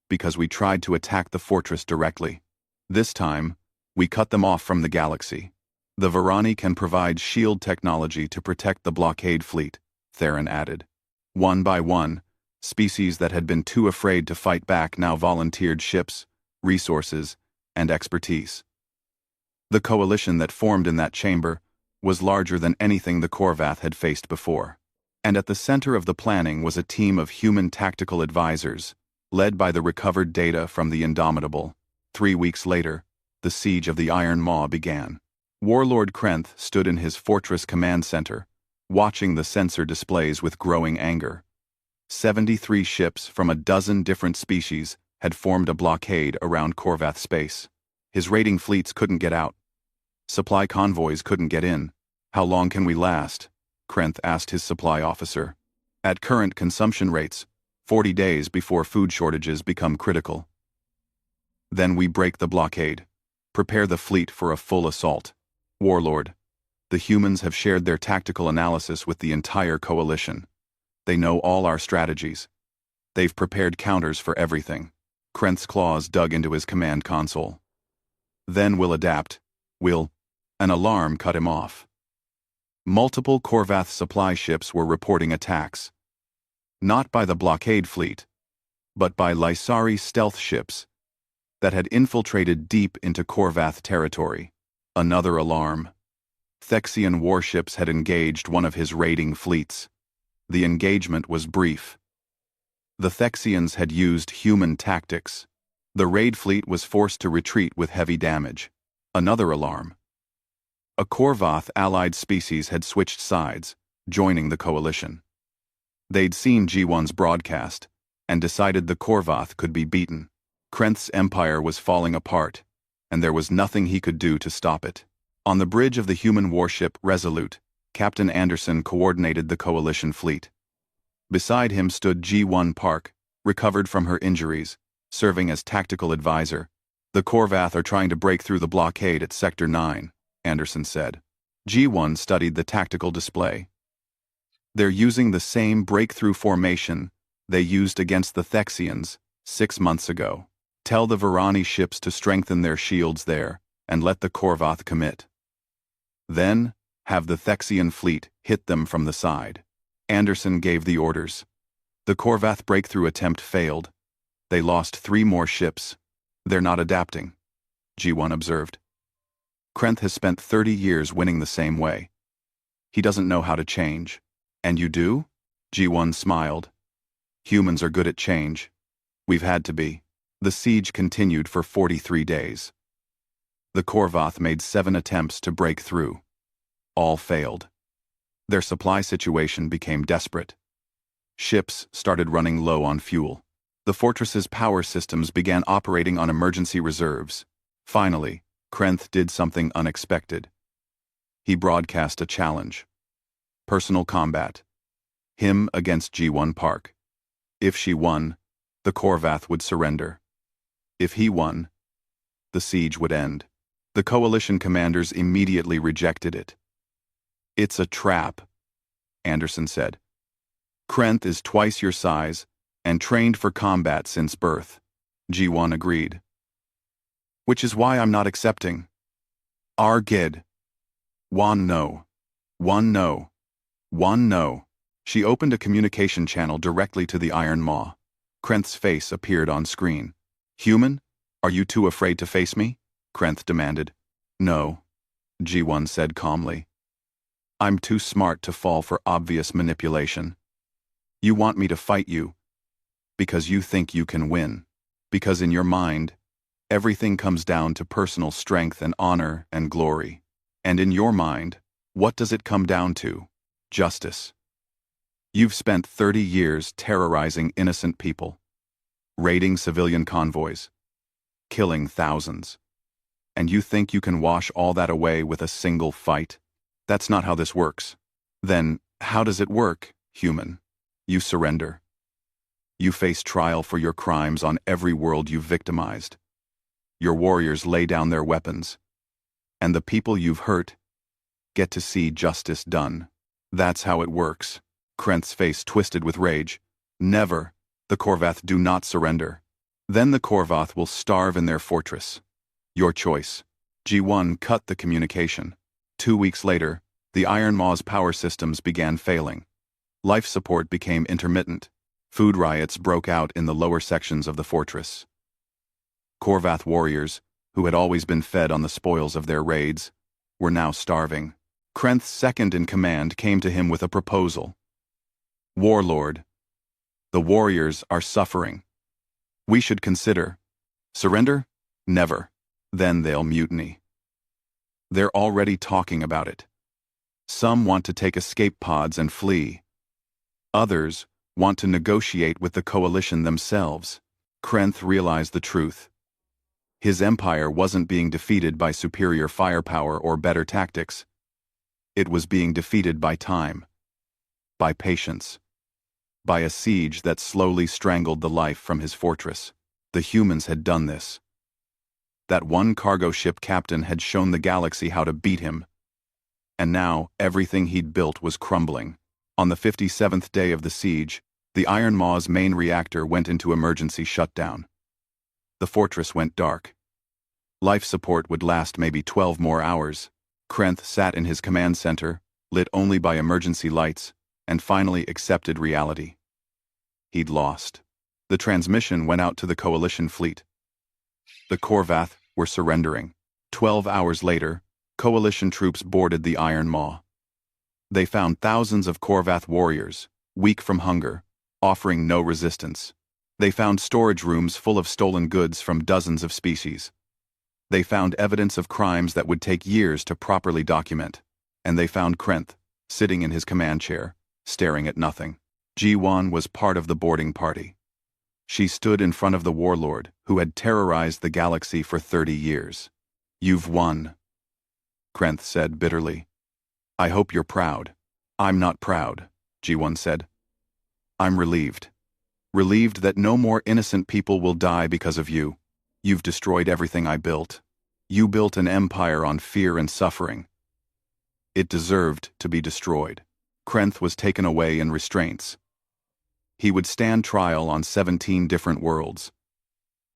because we tried to attack the fortress directly. This time, we cut them off from the galaxy. The Varani can provide shield technology to protect the blockade fleet, Theron added. One by one, species that had been too afraid to fight back now volunteered ships, resources, and expertise. The coalition that formed in that chamber was larger than anything the Korvath had faced before. And at the center of the planning was a team of human tactical advisors, led by the recovered data from the Indomitable. 3 weeks later, the siege of the Iron Maw began. Warlord Krenth stood in his fortress command center, watching the sensor displays with growing anger. 73 ships from a dozen different species had formed a blockade around Korvath space. His raiding fleets couldn't get out. Supply convoys couldn't get in. How long can we last? Krenth asked his supply officer. At current consumption rates, 40 days before food shortages become critical. Then we break the blockade. Prepare the fleet for a full assault. Warlord, the humans have shared their tactical analysis with the entire coalition. They know all our strategies. They've prepared counters for everything. Krenth's claws dug into his command console. Then we'll adapt. An alarm cut him off. Multiple Korvath supply ships were reporting attacks. Not by the blockade fleet, but by Lysari stealth ships that had infiltrated deep into Korvath territory. Another alarm. Thexian warships had engaged one of his raiding fleets. The engagement was brief. The Thexians had used human tactics. The raid fleet was forced to retreat with heavy damage. Another alarm. A Korvath allied species had switched sides, joining the coalition. They'd seen G1's broadcast and decided the Korvath could be beaten. Krenth's empire was falling apart, and there was nothing he could do to stop it. On the bridge of the human warship Resolute, Captain Anderson coordinated the coalition fleet. Beside him stood G1 Park, recovered from her injuries, serving as tactical advisor. The Korvath are trying to break through the blockade at Sector 9, Anderson said. G1 studied the tactical display. They're using the same breakthrough formation they used against the Thexians 6 months ago. Tell the Varani ships to strengthen their shields there and let the Korvath commit. Then, have the Thexian fleet hit them from the side. Anderson gave the orders. The Korvath breakthrough attempt failed. They lost 3 more ships. They're not adapting, G1 observed. Krenth has spent 30 years winning the same way. He doesn't know how to change. And you do? G1 smiled. Humans are good at change. We've had to be. The siege continued for 43 days. The Korvath made 7 attempts to break through. All failed. Their supply situation became desperate. Ships started running low on fuel. The fortress's power systems began operating on emergency reserves. Finally, Krenth did something unexpected. He broadcast a challenge. Personal combat. Him against G1 Park. If she won, the Korvath would surrender. If he won, the siege would end. The coalition commanders immediately rejected it. "It's a trap," Anderson said. "Krenth is twice your size and trained for combat since birth." G1 agreed. "Which is why I'm not accepting." "Argid. Wan no. Wan no. Wan no." She opened a communication channel directly to the Iron Maw. Krenth's face appeared on screen. "Human, are you too afraid to face me?" Krenth demanded. "No," G1 said calmly. "I'm too smart to fall for obvious manipulation. You want me to fight you because you think you can win. Because in your mind, everything comes down to personal strength and honor and glory. And in your mind, what does it come down to? Justice. You've spent 30 years terrorizing innocent people, raiding civilian convoys, killing thousands. And you think you can wash all that away with a single fight? That's not how this works. Then, how does it work, human? You surrender. You face trial for your crimes on every world you've victimized. Your warriors lay down their weapons. And the people you've hurt get to see justice done. That's how it works." Krenth's face twisted with rage. "Never. The Korvath do not surrender. Then the Korvath will starve in their fortress. Your choice." G1 cut the communication. 2 weeks later, the Iron Maw's power systems began failing. Life support became intermittent. Food riots broke out in the lower sections of the fortress. Korvath warriors, who had always been fed on the spoils of their raids, were now starving. Krenth's second-in-command came to him with a proposal. "Warlord, the warriors are suffering. We should consider. Surrender? Never. Then they'll mutiny. They're already talking about it. Some want to take escape pods and flee. Others want to negotiate with the coalition themselves." Krenth realized the truth. His empire wasn't being defeated by superior firepower or better tactics. It was being defeated by time, by patience, by a siege that slowly strangled the life from his fortress. The humans had done this. That one cargo ship captain had shown the galaxy how to beat him. And now everything he'd built was crumbling. On the 57th day of the siege, the Iron Maw's main reactor went into emergency shutdown. The fortress went dark. Life support would last maybe 12 more hours. Krenth sat in his command center, lit only by emergency lights, and finally accepted reality. He'd lost. The transmission went out to the coalition fleet. The Korvath were surrendering. 12 hours later, coalition troops boarded the Iron Maw. They found thousands of Korvath warriors, weak from hunger, offering no resistance. They found storage rooms full of stolen goods from dozens of species. They found evidence of crimes that would take years to properly document. And they found Krenth, sitting in his command chair, staring at nothing. G1 was part of the boarding party. She stood in front of the warlord, who had terrorized the galaxy for 30 years. "You've won," Krenth said bitterly. "I hope you're proud." "I'm not proud," G1 said. "I'm relieved. Relieved that no more innocent people will die because of you. You've destroyed everything I built. You built an empire on fear and suffering. It deserved to be destroyed." Krenth was taken away in restraints. He would stand trial on 17 different worlds.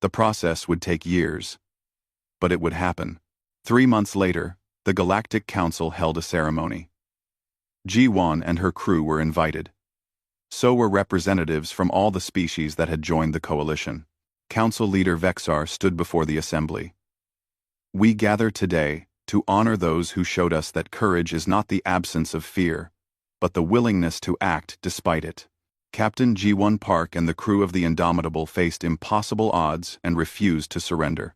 The process would take years. But it would happen. 3 months later, the Galactic Council held a ceremony. G1 and her crew were invited. So were representatives from all the species that had joined the coalition. Council leader Vexar stood before the assembly. "We gather today to honor those who showed us that courage is not the absence of fear, but the willingness to act despite it." Captain G1 Park and the crew of the Indomitable faced impossible odds and refused to surrender.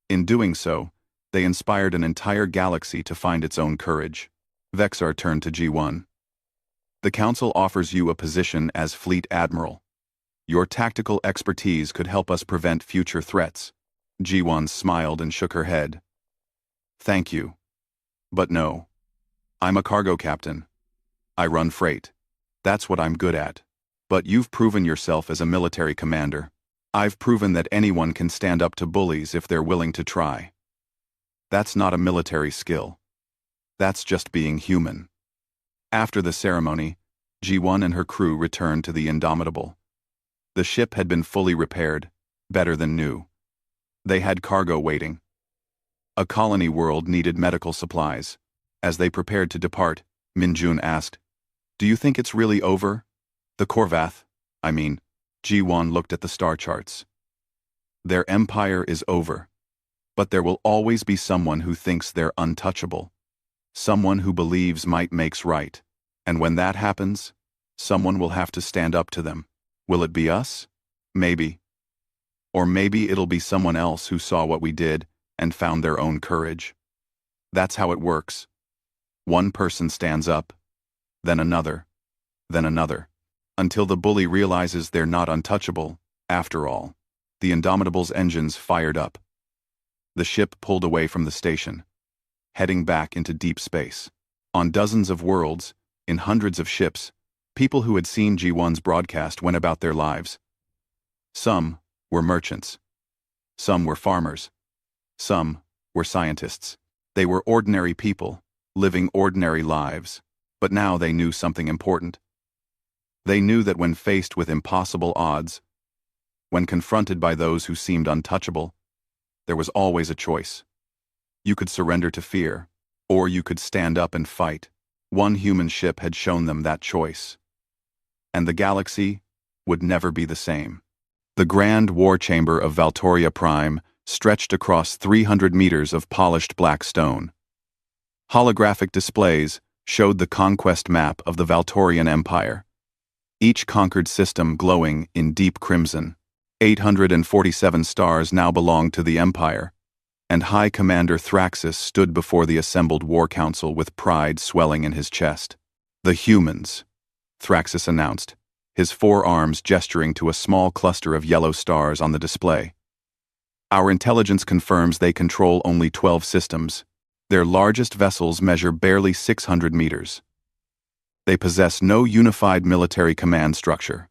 In doing so, they inspired an entire galaxy to find its own courage. Vexar turned to G1. "The Council offers you a position as Fleet Admiral. Your tactical expertise could help us prevent future threats." G1 smiled and shook her head. "Thank you. But no. I'm a cargo captain. I run freight. That's what I'm good at. But you've proven yourself as a military commander. I've proven that anyone can stand up to bullies if they're willing to try. That's not a military skill. That's just being human. After the ceremony, G1 and her crew returned to the Indomitable. The ship had been fully repaired, better than new. They had cargo waiting. A colony world needed medical supplies. As they prepared to depart, Minjun asked, "Do you think it's really over? The Korvath, G1 looked at the star charts. Their empire is over. But there will always be someone who thinks they're untouchable. Someone who believes might makes right. And when that happens, someone will have to stand up to them. Will it be us? Maybe. Or maybe it'll be someone else who saw what we did and found their own courage. That's how it works. One person stands up, then another, until the bully realizes they're not untouchable, after all." The Indomitable's engines fired up. The ship pulled away from the station, heading back into deep space. On dozens of worlds, in hundreds of ships, people who had seen G1's broadcast went about their lives. Some were merchants. Some were farmers. Some were scientists. They were ordinary people, living ordinary lives, but now they knew something important. They knew that when faced with impossible odds, when confronted by those who seemed untouchable, there was always a choice. You could surrender to fear, or you could stand up and fight. One human ship had shown them that choice. And the galaxy would never be the same. The grand war chamber of Valtoria Prime stretched across 300 meters of polished black stone. Holographic displays showed the conquest map of the Valtorian Empire, each conquered system glowing in deep crimson. 847 stars now belonged to the Empire, and High Commander Thraxus stood before the assembled War Council with pride swelling in his chest. "The humans," Thraxus announced, his forearms gesturing to a small cluster of yellow stars on the display. "Our intelligence confirms they control only 12 systems. Their largest vessels measure barely 600 meters. They possess no unified military command structure.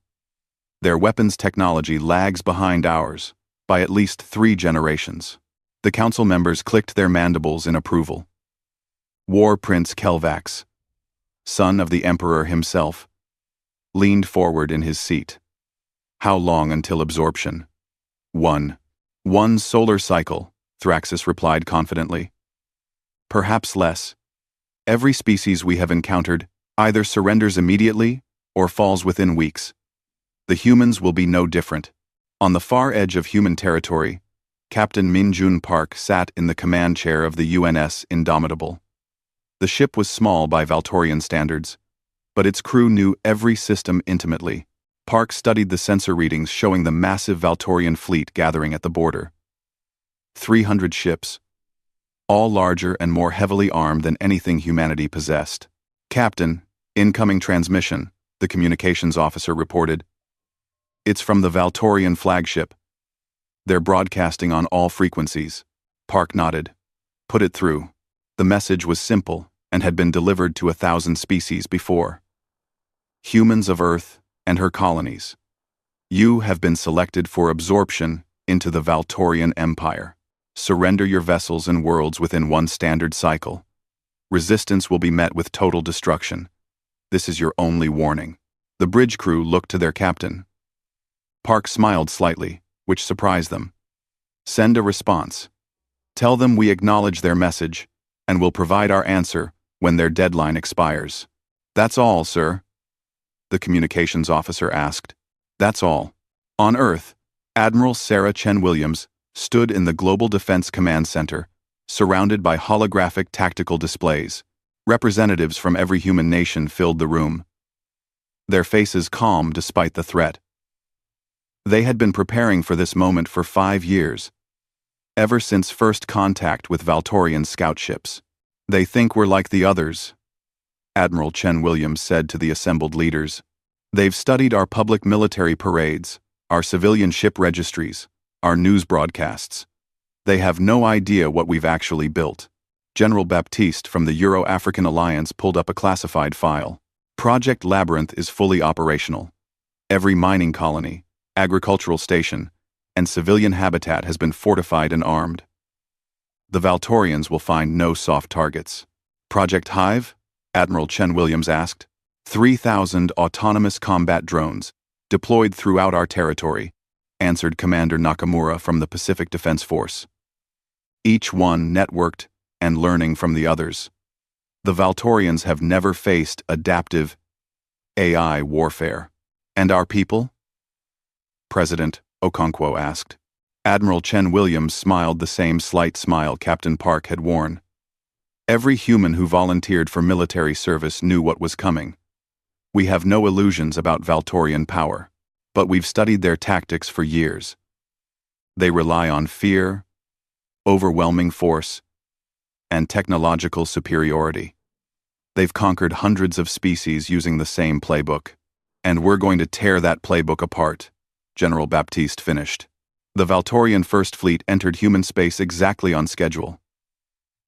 Their weapons technology lags behind ours by at least 3 generations." The council members clicked their mandibles in approval. War Prince Kelvax, son of the Emperor himself, leaned forward in his seat. "How long until absorption?" One solar cycle," Thraxus replied confidently. "Perhaps less. Every species we have encountered either surrenders immediately or falls within weeks. The humans will be no different." On the far edge of human territory, Captain Minjun Park sat in the command chair of the UNS Indomitable. The ship was small by Valtorian standards, but its crew knew every system intimately. Park studied the sensor readings showing the massive Valtorian fleet gathering at the border. 300 ships, all larger and more heavily armed than anything humanity possessed. "Captain, incoming transmission," the communications officer reported. "It's from the Valtorian flagship. They're broadcasting on all frequencies." Park nodded. "Put it through." The message was simple and had been delivered to 1,000 species before. "Humans of Earth and her colonies, you have been selected for absorption into the Valtorian Empire. Surrender your vessels and worlds within 1 standard cycle. Resistance will be met with total destruction. This is your only warning." The bridge crew looked to their captain. Park smiled slightly, which surprised them. "Send a response. Tell them we acknowledge their message and will provide our answer when their deadline expires." "That's all, sir?" the communications officer asked. "That's all." On Earth, Admiral Sarah Chen Williams stood in the Global Defense Command Center, surrounded by holographic tactical displays. Representatives from every human nation filled the room, their faces calm despite the threat. They had been preparing for this moment for 5 years, ever since first contact with Valtorian scout ships. "They think we're like the others," Admiral Chen Williams said to the assembled leaders. "They've studied our public military parades, our civilian ship registries, our news broadcasts. They have no idea what we've actually built." General Baptiste from the Euro-African Alliance pulled up a classified file. Project Labyrinth is fully operational. Every mining colony, agricultural station, and civilian habitat has been fortified and armed. The Valtorians will find no soft targets. Project Hive? Admiral Chen Williams asked. 3,000 autonomous combat drones, deployed throughout our territory, answered Commander Nakamura from the Pacific Defense Force. Each one networked and learning from the others. The Valtorians have never faced adaptive AI warfare. And our people? President Okonkwo asked. Admiral Chen Williams smiled the same slight smile Captain Park had worn. Every human who volunteered for military service knew what was coming. We have no illusions about Valtorian power, but we've studied their tactics for years. They rely on fear, overwhelming force, and technological superiority. They've conquered hundreds of species using the same playbook, and we're going to tear that playbook apart, General Baptiste finished. The Valtorian First Fleet entered human space exactly on schedule.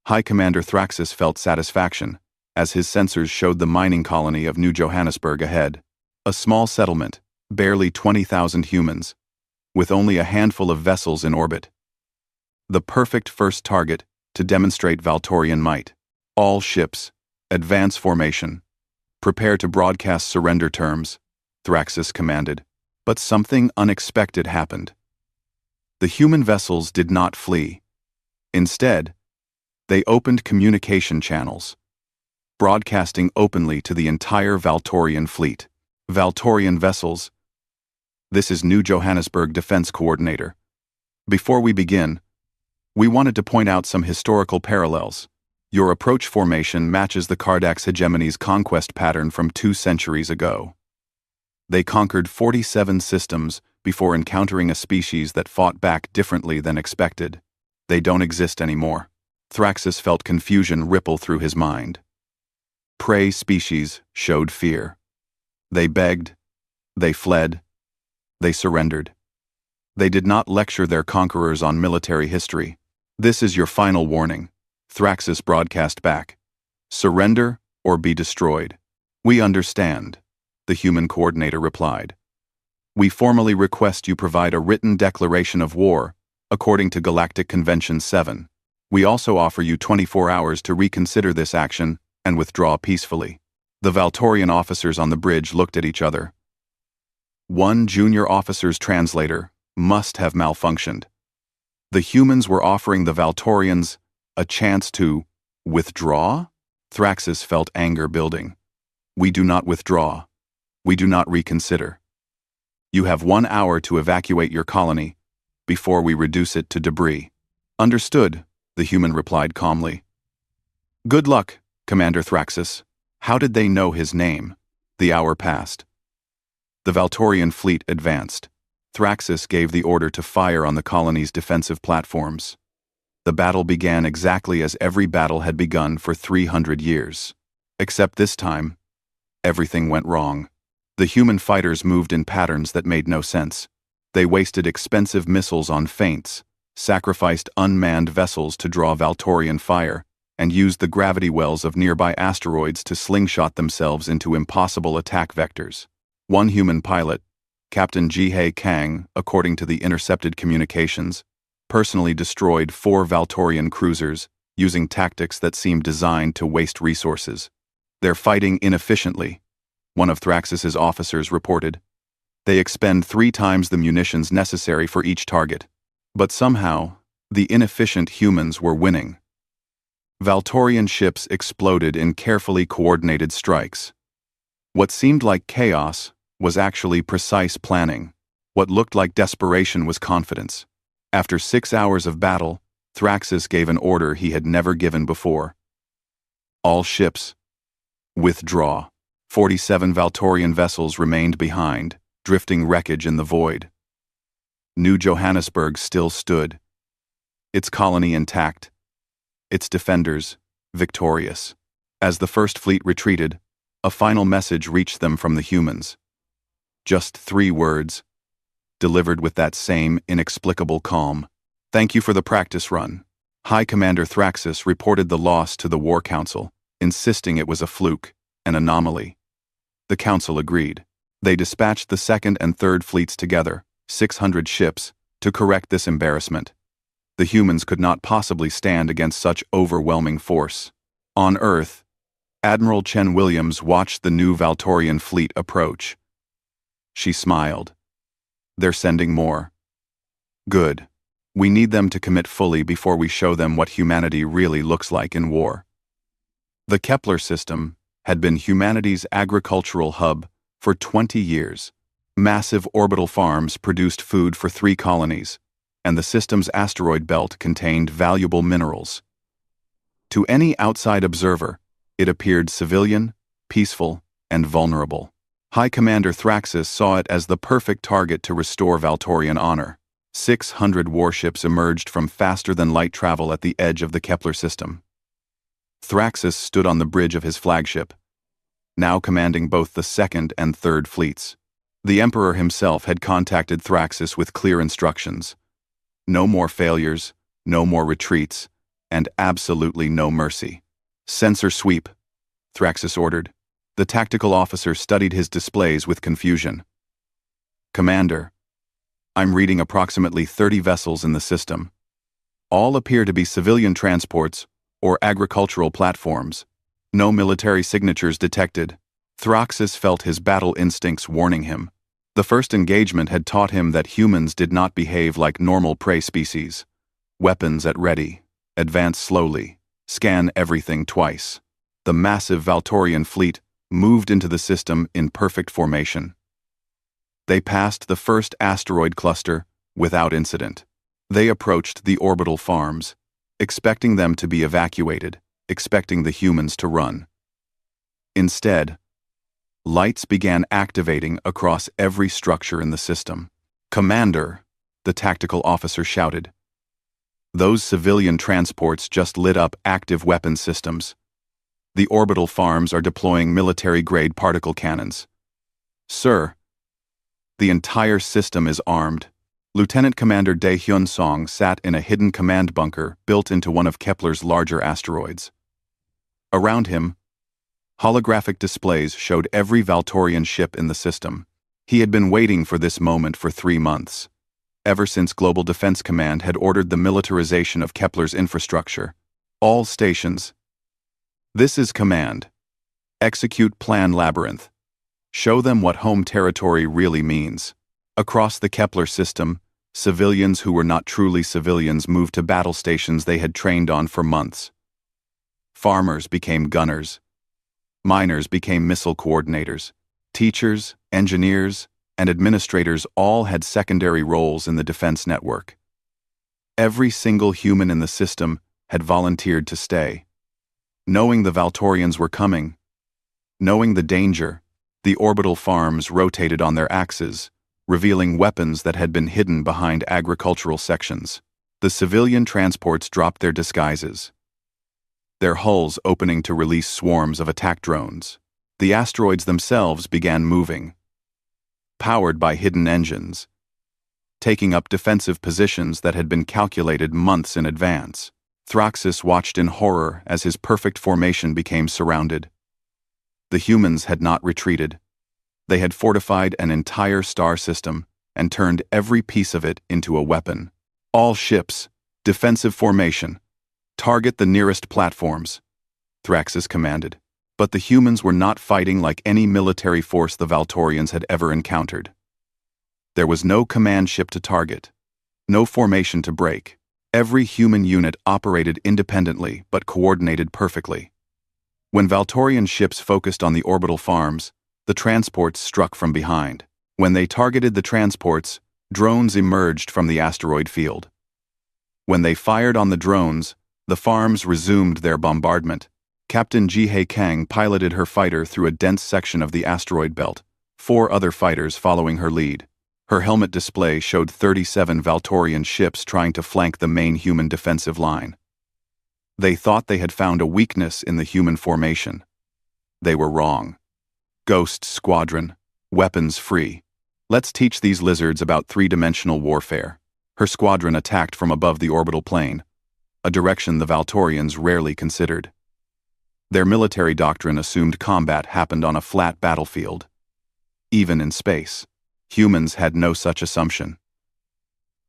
High Commander Thraxus felt satisfaction, as his sensors showed the mining colony of New Johannesburg ahead. A small settlement, barely 20,000 humans, with only a handful of vessels in orbit. The perfect first target to demonstrate Valtorian might. All ships, advance formation. Prepare to broadcast surrender terms, Thraxus commanded. But something unexpected happened. The human vessels did not flee. Instead, they opened communication channels, broadcasting openly to the entire Valtorian fleet. Valtorian vessels. This is New Johannesburg Defense Coordinator. Before we begin, we wanted to point out some historical parallels. Your approach formation matches the Kardak's hegemony's conquest pattern from 2 centuries ago. They conquered 47 systems before encountering a species that fought back differently than expected. They don't exist anymore. Thraxus felt confusion ripple through his mind. Prey species showed fear. They begged, they fled, they surrendered. They did not lecture their conquerors on military history. This is your final warning, Thraxus broadcast back. Surrender or be destroyed. We understand, the human coordinator replied. We formally request you provide a written declaration of war, according to Galactic Convention 7. We also offer you 24 hours to reconsider this action and withdraw peacefully. The Valtorian officers on the bridge looked at each other. One junior officer's translator must have malfunctioned. The humans were offering the Valtorians a chance to withdraw? Thraxus felt anger building. We do not withdraw. We do not reconsider. You have 1 hour to evacuate your colony before we reduce it to debris. Understood, the human replied calmly. Good luck, Commander Thraxus. How did they know his name? The hour passed. The Valtorian fleet advanced. Thraxus gave the order to fire on the colony's defensive platforms. The battle began exactly as every battle had begun for 300 years. Except this time, everything went wrong. The human fighters moved in patterns that made no sense. They wasted expensive missiles on feints, sacrificed unmanned vessels to draw Valtorian fire, and used the gravity wells of nearby asteroids to slingshot themselves into impossible attack vectors. One human pilot, Captain Jihei Kang, according to the intercepted communications, personally destroyed 4 Valtorian cruisers using tactics that seemed designed to waste resources. They're fighting inefficiently, one of Thraxus's officers reported. They expend 3 times the munitions necessary for each target. But somehow, the inefficient humans were winning. Valtorian ships exploded in carefully coordinated strikes. What seemed like chaos was actually precise planning. What looked like desperation was confidence. After 6 hours of battle, Thraxus gave an order he had never given before. All ships, withdraw. 47 Valtorian vessels remained behind, drifting wreckage in the void. New Johannesburg still stood, its colony intact, its defenders victorious. As the First Fleet retreated, a final message reached them from the humans. Just 3 words, delivered with that same inexplicable calm. Thank you for the practice run. High Commander Thraxus reported the loss to the War Council, insisting it was a fluke, an anomaly. The council agreed. They dispatched the second and third fleets together, 600 ships, to correct this embarrassment. The humans could not possibly stand against such overwhelming force. On Earth, Admiral Chen Williams watched the new Valtorian fleet approach. She smiled. They're sending more. Good. We need them to commit fully before we show them what humanity really looks like in war. The Kepler system had been humanity's agricultural hub for 20 years. Massive orbital farms produced food for 3 colonies, and the system's asteroid belt contained valuable minerals. To any outside observer, it appeared civilian, peaceful, and vulnerable. High Commander Thraxis saw it as the perfect target to restore Valtorian honor. 600 warships emerged from faster-than-light travel at the edge of the Kepler system. Thraxis stood on the bridge of his flagship, now commanding both the second and third fleets. The Emperor himself had contacted Thraxis with clear instructions. No more failures, no more retreats, and absolutely no mercy. "Sensor sweep," Thraxis ordered. The tactical officer studied his displays with confusion. "Commander, I'm reading approximately 30 vessels in the system. All appear to be civilian transports or agricultural platforms. No military signatures detected." Thraxis felt his battle instincts warning him. The first engagement had taught him that humans did not behave like normal prey species. Weapons at ready, advance slowly, scan everything twice. The massive Valtorian fleet moved into the system in perfect formation. They passed the first asteroid cluster without incident. They approached the orbital farms, expecting them to be evacuated, expecting the humans to run. Instead, lights began activating across every structure in the system. "Commander," the tactical officer shouted. "Those civilian transports just lit up active weapon systems. The orbital farms are deploying military-grade particle cannons." "Sir, the entire system is armed." Lieutenant Commander Dae Hyun Song sat in a hidden command bunker built into one of Kepler's larger asteroids. Around him, holographic displays showed every Valtorian ship in the system. He had been waiting for this moment for 3 months, ever since Global Defense Command had ordered the militarization of Kepler's infrastructure. All stations. This is command. Execute Plan Labyrinth. Show them what home territory really means. Across the Kepler system, civilians who were not truly civilians moved to battle stations they had trained on for months. Farmers became gunners. Miners became missile coordinators. Teachers, engineers, and administrators all had secondary roles in the defense network. Every single human in the system had volunteered to stay. Knowing the Valtorians were coming, knowing the danger, the orbital farms rotated on their axes, revealing weapons that had been hidden behind agricultural sections. The civilian transports dropped their disguises, their hulls opening to release swarms of attack drones. The asteroids themselves began moving, powered by hidden engines, taking up defensive positions that had been calculated months in advance. Thraxis watched in horror as his perfect formation became surrounded. The humans had not retreated. They had fortified an entire star system and turned every piece of it into a weapon. "All ships, defensive formation. Target the nearest platforms," Thraxis commanded. But the humans were not fighting like any military force the Valtorians had ever encountered. There was no command ship to target, no formation to break. Every human unit operated independently but coordinated perfectly. When Valtorian ships focused on the orbital farms, the transports struck from behind. When they targeted the transports, drones emerged from the asteroid field. When they fired on the drones, the farms resumed their bombardment. Captain Jihei Kang piloted her fighter through a dense section of the asteroid belt, 4 other fighters following her lead. Her helmet display showed 37 Valtorian ships trying to flank the main human defensive line. They thought they had found a weakness in the human formation. They were wrong. Ghost Squadron, weapons free. Let's teach these lizards about 3-dimensional warfare. Her squadron attacked from above the orbital plane, a direction the Valtorians rarely considered. Their military doctrine assumed combat happened on a flat battlefield. Even in space, humans had no such assumption.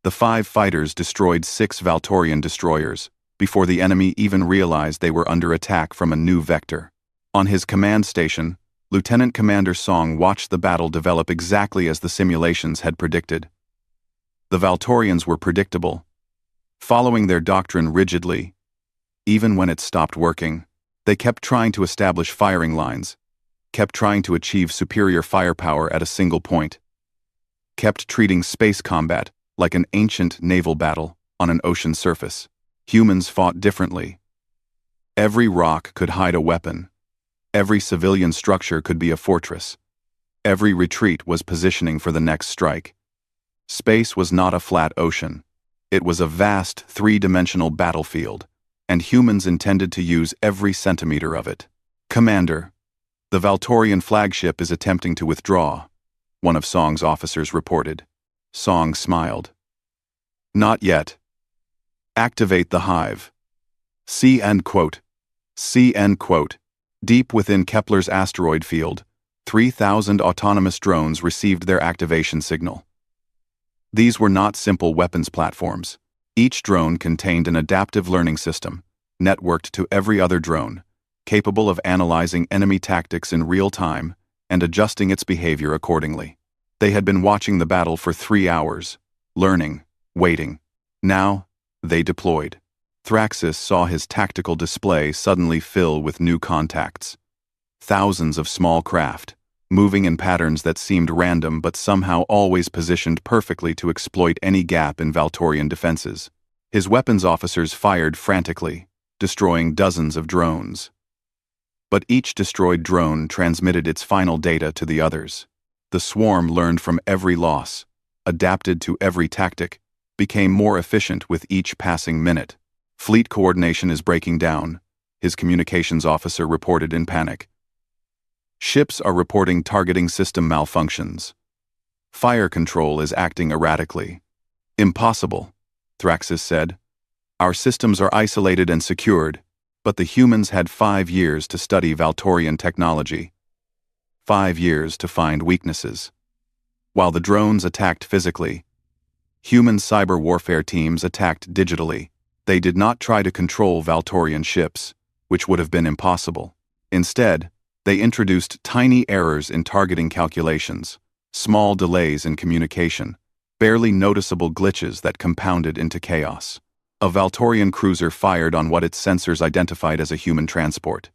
The 5 fighters destroyed 6 Valtorian destroyers before the enemy even realized they were under attack from a new vector. On his command station, Lieutenant Commander Song watched the battle develop exactly as the simulations had predicted. The Valtorians were predictable, following their doctrine rigidly. Even when it stopped working, they kept trying to establish firing lines, kept trying to achieve superior firepower at a single point, kept treating space combat like an ancient naval battle on an ocean surface. Humans fought differently. Every rock could hide a weapon. Every civilian structure could be a fortress. Every retreat was positioning for the next strike. Space was not a flat ocean. It was a vast, 3-dimensional battlefield, and humans intended to use every centimeter of it. "Commander, the Valtorian flagship is attempting to withdraw," one of Song's officers reported. Song smiled. "Not yet. Activate the hive." See end quote. See end quote. Deep within Kepler's asteroid field, 3,000 autonomous drones received their activation signal. These were not simple weapons platforms. Each drone contained an adaptive learning system, networked to every other drone, capable of analyzing enemy tactics in real time and adjusting its behavior accordingly. They had been watching the battle for 3 hours, learning, waiting. Now, they deployed. Thraxis saw his tactical display suddenly fill with new contacts. Thousands of small craft, moving in patterns that seemed random but somehow always positioned perfectly to exploit any gap in Valtorian defenses. His weapons officers fired frantically, destroying dozens of drones. But each destroyed drone transmitted its final data to the others. The swarm learned from every loss, adapted to every tactic, became more efficient with each passing minute. "Fleet coordination is breaking down," his communications officer reported in panic. "Ships are reporting targeting system malfunctions. Fire control is acting erratically." "Impossible," Thraxis said. "Our systems are isolated and secured, but the humans had 5 years to study Valtorian technology. 5 years to find weaknesses. While the drones attacked physically, human cyber warfare teams attacked digitally. They did not try to control Valtorian ships, which would have been impossible. Instead, they introduced tiny errors in targeting calculations, small delays in communication, barely noticeable glitches that compounded into chaos. A Valtorian cruiser fired on what its sensors identified as a human transport.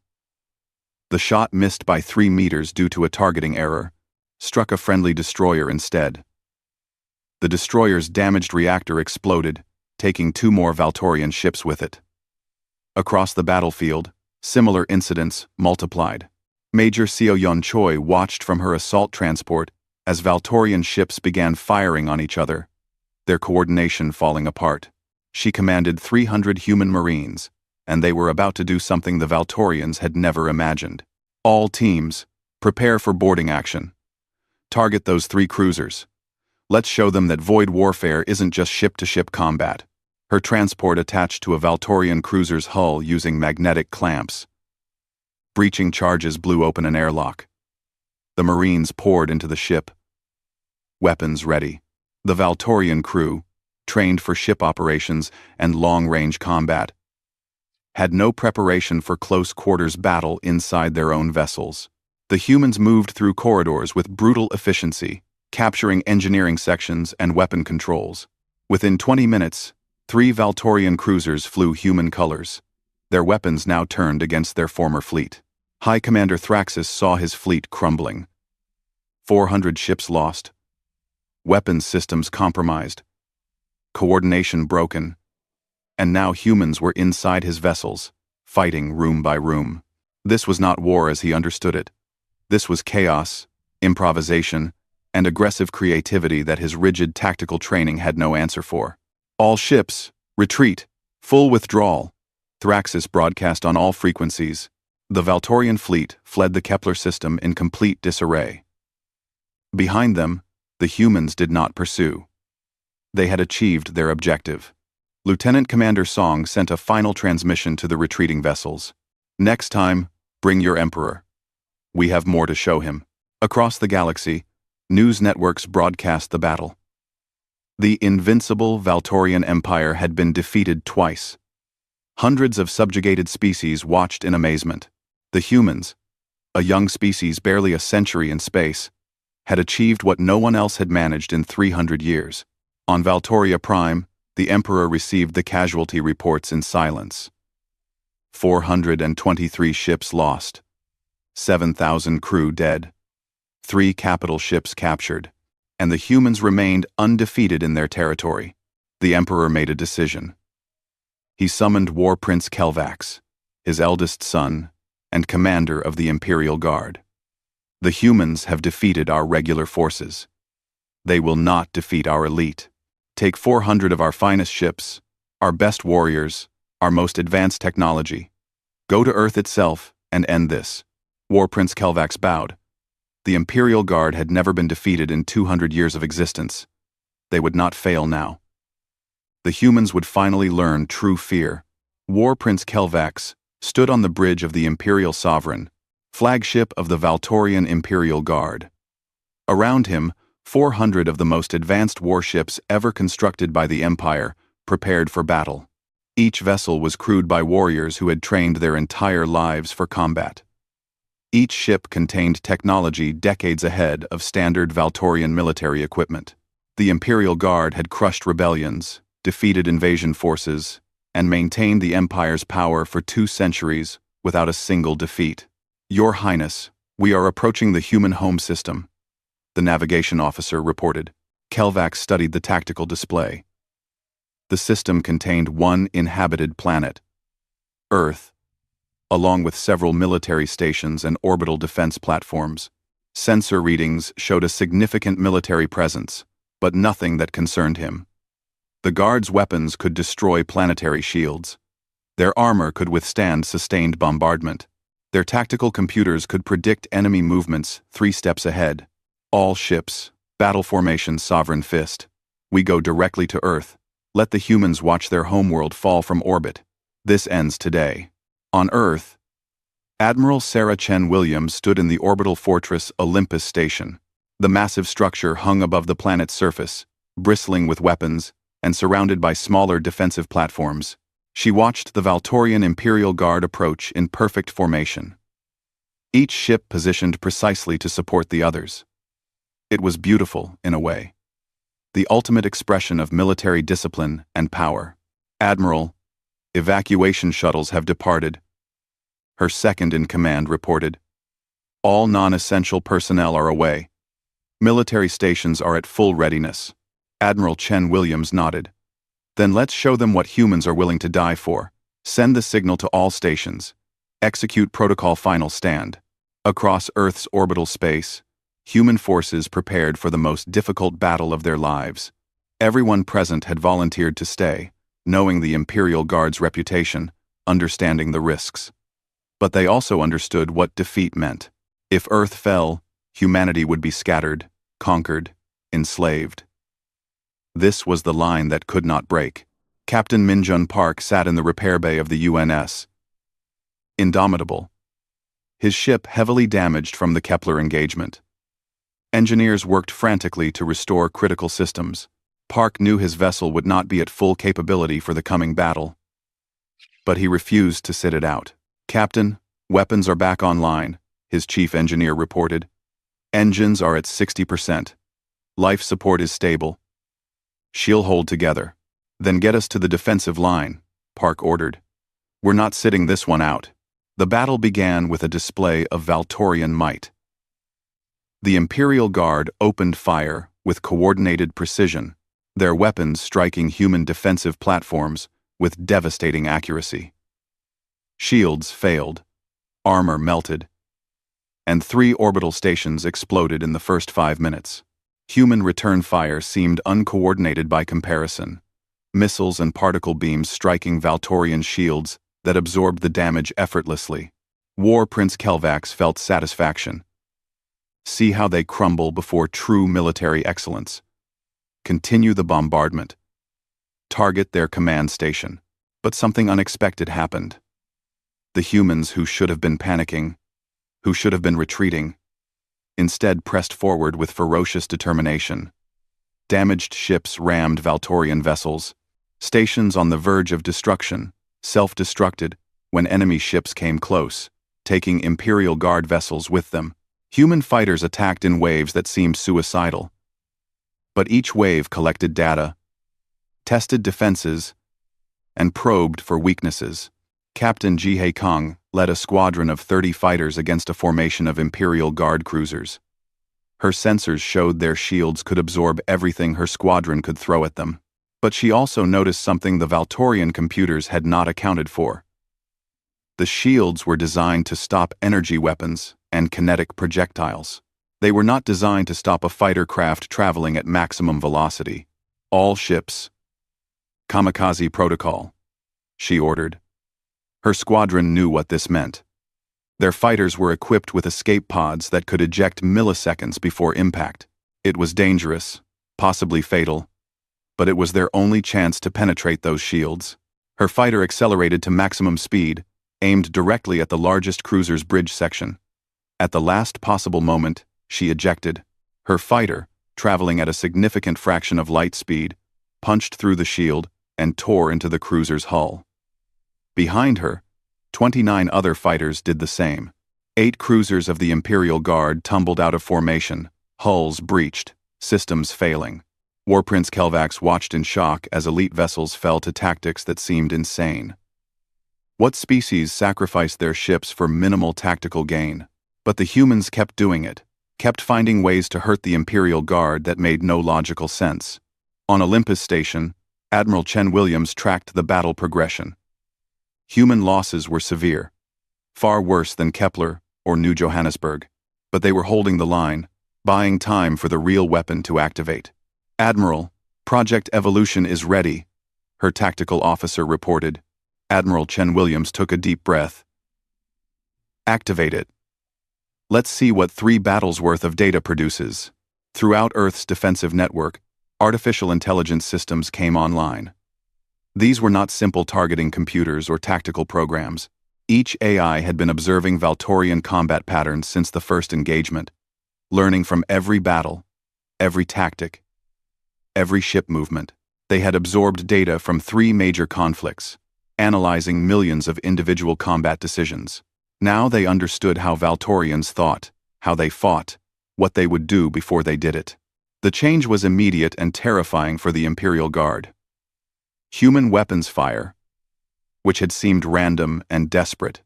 The shot missed by 3 meters due to a targeting error, struck a friendly destroyer instead. The destroyer's damaged reactor exploded, taking 2 more Valtorian ships with it. Across the battlefield, similar incidents multiplied. Major Seo-Yeon Choi watched from her assault transport as Valtorian ships began firing on each other, their coordination falling apart. She commanded 300 human marines, and they were about to do something the Valtorians had never imagined. "All teams, prepare for boarding action. Target those 3 cruisers. Let's show them that void warfare isn't just ship-to-ship combat." Her transport attached to a Valtorian cruiser's hull using magnetic clamps. Breaching charges blew open an airlock. The Marines poured into the ship. Weapons ready. The Valtorian crew, trained for ship operations and long-range combat, had no preparation for close-quarters battle inside their own vessels. The humans moved through corridors with brutal efficiency, capturing engineering sections and weapon controls. Within 20 minutes, 3 Valtorian cruisers flew human colors. Their weapons now turned against their former fleet. High Commander Thraxis saw his fleet crumbling. 400 ships lost. Weapons systems compromised. Coordination broken. And now humans were inside his vessels, fighting room by room. This was not war as he understood it. This was chaos, improvisation, and aggressive creativity that his rigid tactical training had no answer for. "All ships, retreat, full withdrawal," Thraxis broadcast on all frequencies. The Valtorian fleet fled the Kepler system in complete disarray. Behind them, the humans did not pursue. They had achieved their objective. Lieutenant Commander Song sent a final transmission to the retreating vessels. "Next time, Bring your emperor. We have more to show him. Across the galaxy, news networks broadcast the battle. The invincible Valtorian Empire had been defeated twice. Hundreds of subjugated species watched in amazement. The humans, a young species barely a century in space, had achieved what no one else had managed in 300 years. On Valtoria Prime, the Emperor received the casualty reports in silence. 423 ships lost. 7,000 crew dead. 3 capital ships captured. And the humans remained undefeated in their territory. The Emperor made a decision. He summoned War Prince Kelvax, his eldest son, and commander of the Imperial Guard. The humans have defeated our regular forces. They will not defeat our elite. Take 400 of our finest ships, our best warriors, our most advanced technology. Go to Earth itself and end this. War Prince Kelvax bowed. The Imperial Guard had never been defeated in 200 years of existence. They would not fail now. The humans would finally learn true fear. War Prince Kelvax stood on the bridge of the Imperial Sovereign, flagship of the Valtorian Imperial Guard. Around him, 400 of the most advanced warships ever constructed by the Empire prepared for battle. Each vessel was crewed by warriors who had trained their entire lives for combat. Each ship contained technology decades ahead of standard Valtorian military equipment. The Imperial Guard had crushed rebellions, defeated invasion forces, and maintained the Empire's power for 2 centuries without a single defeat. Your Highness, we are approaching the human home system, the navigation officer reported. Kelvax studied the tactical display. The system contained one inhabited planet, Earth, along with several military stations and orbital defense platforms. Sensor readings showed a significant military presence, but nothing that concerned him. The Guard's weapons could destroy planetary shields. Their armor could withstand sustained bombardment. Their tactical computers could predict enemy movements 3 steps ahead. All ships, battle formation Sovereign Fist. We go directly to Earth. Let the humans watch their homeworld fall from orbit. This ends today. On Earth, Admiral Sarah Chen Williams stood in the orbital fortress Olympus Station. The massive structure hung above the planet's surface, bristling with weapons and surrounded by smaller defensive platforms. She watched the Valtorian Imperial Guard approach in perfect formation. Each ship positioned precisely to support the others. It was beautiful, in a way. The ultimate expression of military discipline and power. Admiral, evacuation shuttles have departed. Her second-in-command reported. All non-essential personnel are away. Military stations are at full readiness. Admiral Chen Williams nodded. Then let's show them what humans are willing to die for. Send the signal to all stations. Execute Protocol Final Stand. Across Earth's orbital space, human forces prepared for the most difficult battle of their lives. Everyone present had volunteered to stay, knowing the Imperial Guard's reputation, understanding the risks. But they also understood what defeat meant. If Earth fell, humanity would be scattered, conquered, enslaved. This was the line that could not break. Captain Minjun Park sat in the repair bay of the UNS. Indomitable. His ship heavily damaged from the Kepler engagement. Engineers worked frantically to restore critical systems. Park knew his vessel would not be at full capability for the coming battle. But he refused to sit it out. Captain, weapons are back online, his chief engineer reported. Engines are at 60%. Life support is stable. She'll hold together. Then get us to the defensive line, Park ordered. We're not sitting this one out. The battle began with a display of Valtorian might. The Imperial Guard opened fire with coordinated precision, their weapons striking human defensive platforms with devastating accuracy. Shields failed, armor melted, and 3 orbital stations exploded in the first 5 minutes. Human return fire seemed uncoordinated by comparison, missiles and particle beams striking Valtorian shields that absorbed the damage effortlessly. War Prince Kelvax felt satisfaction. See how they crumble before true military excellence. Continue the bombardment. Target their command station. But something unexpected happened. The The humans who should have been panicking, who should have been retreating, instead pressed forward with ferocious determination. Damaged ships rammed Valtorian vessels. Stations on the verge of destruction self-destructed when enemy ships came close, taking Imperial Guard vessels with them. Human fighters attacked in waves that seemed suicidal. But each wave collected data, tested defenses, and probed for weaknesses. Captain Jihei Kong led a squadron of 30 fighters against a formation of Imperial Guard cruisers. Her sensors showed their shields could absorb everything her squadron could throw at them. But she also noticed something the Valtorian computers had not accounted for. The shields were designed to stop energy weapons and kinetic projectiles. They were not designed to stop a fighter craft traveling at maximum velocity. All ships. Kamikaze protocol, she ordered. Her squadron knew what this meant. Their fighters were equipped with escape pods that could eject milliseconds before impact. It was dangerous, possibly fatal, but it was their only chance to penetrate those shields. Her fighter accelerated to maximum speed, aimed directly at the largest cruiser's bridge section. At the last possible moment, she ejected. Her fighter, traveling at a significant fraction of light speed, punched through the shield and tore into the cruiser's hull. Behind her, 29 other fighters did the same. 8 cruisers of the Imperial Guard tumbled out of formation, hulls breached, systems failing. War Prince Kelvax watched in shock as elite vessels fell to tactics that seemed insane. What species sacrificed their ships for minimal tactical gain? But the humans kept doing it, kept finding ways to hurt the Imperial Guard that made no logical sense. On Olympus Station, Admiral Chen Williams tracked the battle progression. Human losses were severe, far worse than Kepler or New Johannesburg, but they were holding the line, buying time for the real weapon to activate. "Admiral, Project Evolution is ready," her tactical officer reported. Admiral Chen Williams took a deep breath. "Activate it. Let's see what 3 battles worth of data produces." Throughout Earth's defensive network, artificial intelligence systems came online. These were not simple targeting computers or tactical programs. Each AI had been observing Valtorian combat patterns since the first engagement, learning from every battle, every tactic, every ship movement. They had absorbed data from 3 major conflicts, analyzing millions of individual combat decisions. Now they understood how Valtorians thought, how they fought, what they would do before they did it. The change was immediate and terrifying for the Imperial Guard. Human weapons fire, which had seemed random and desperate,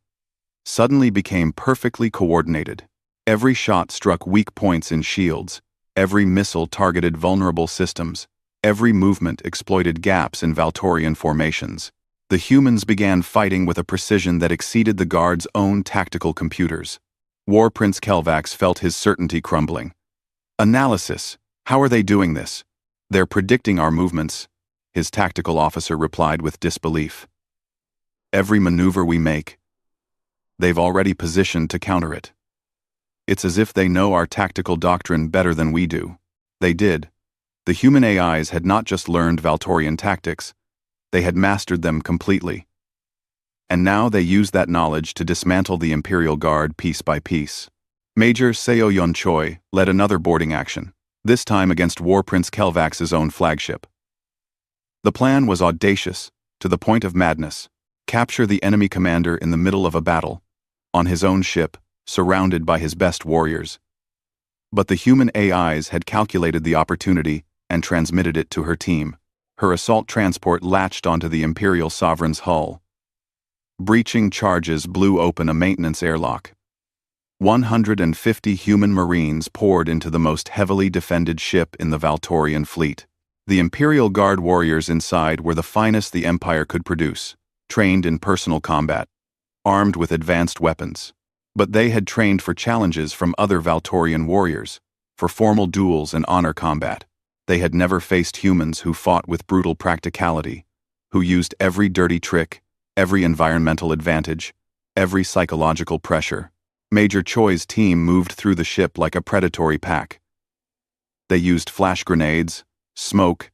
suddenly became perfectly coordinated. Every shot struck weak points in shields, every missile targeted vulnerable systems, every movement exploited gaps in Valtorian formations. The humans began fighting with a precision that exceeded the Guard's own tactical computers. War Prince Kelvax felt his certainty crumbling. "Analysis. How are they doing this? They're predicting our movements," his tactical officer replied with disbelief. "Every maneuver we make, they've already positioned to counter it. It's as if they know our tactical doctrine better than we do." They did. The human AIs had not just learned Valtorian tactics, they had mastered them completely. And now they used that knowledge to dismantle the Imperial Guard piece by piece. Major Seo Yun Choi led another boarding action, this time against War Prince Kelvax's own flagship. The plan was audacious, to the point of madness. Capture the enemy commander in the middle of a battle, on his own ship, surrounded by his best warriors. But the human AIs had calculated the opportunity and transmitted it to her team. Her assault transport latched onto the Imperial Sovereign's hull. Breaching charges blew open a maintenance airlock. 150 human marines poured into the most heavily defended ship in the Valtorian fleet. The Imperial Guard warriors inside were the finest the Empire could produce, trained in personal combat, armed with advanced weapons. But they had trained for challenges from other Valtorian warriors, for formal duels and honor combat. They had never faced humans who fought with brutal practicality, who used every dirty trick, every environmental advantage, every psychological pressure. Major Choi's team moved through the ship like a predatory pack. They used flash grenades, smoke,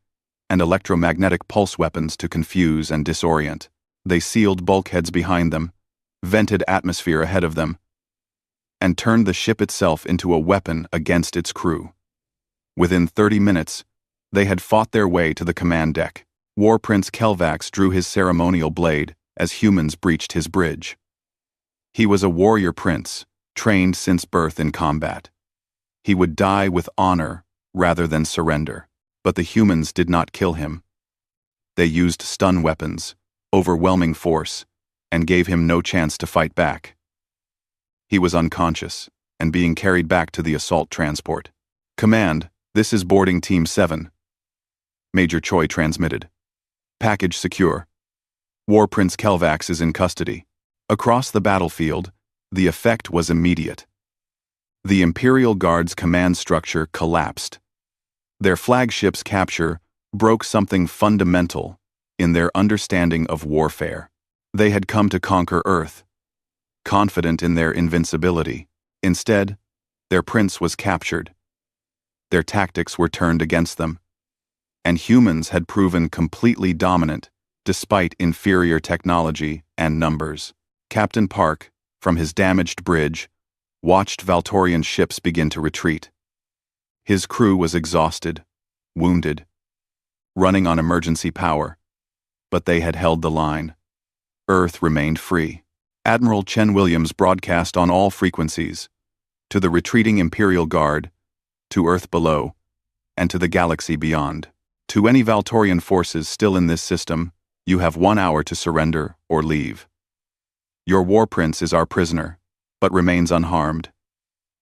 and electromagnetic pulse weapons to confuse and disorient. They sealed bulkheads behind them, vented atmosphere ahead of them, and turned the ship itself into a weapon against its crew. Within 30 minutes, they had fought their way to the command deck. War Prince Kelvax drew his ceremonial blade as humans breached his bridge. He was a warrior prince, trained since birth in combat. He would die with honor rather than surrender, but the humans did not kill him. They used stun weapons, overwhelming force, and gave him no chance to fight back. He was unconscious and being carried back to the assault transport. "Command, this is boarding Team 7. Major Choi transmitted. "Package secure. War Prince Kelvax is in custody." Across the battlefield, the effect was immediate. The Imperial Guard's command structure collapsed. Their flagship's capture broke something fundamental in their understanding of warfare. They had come to conquer Earth, confident in their invincibility. Instead, their prince was captured. Their tactics were turned against them, and humans had proven completely dominant despite inferior technology and numbers. Captain Park, from his damaged bridge, watched Valtorian ships begin to retreat. His crew was exhausted, wounded, running on emergency power, but they had held the line. Earth remained free. Admiral Chen Williams broadcast on all frequencies, to the retreating Imperial Guard, to Earth below, and to the galaxy beyond. To any Valtorian forces still in this system, you have 1 hour to surrender or leave. Your war prince is our prisoner, but remains unharmed.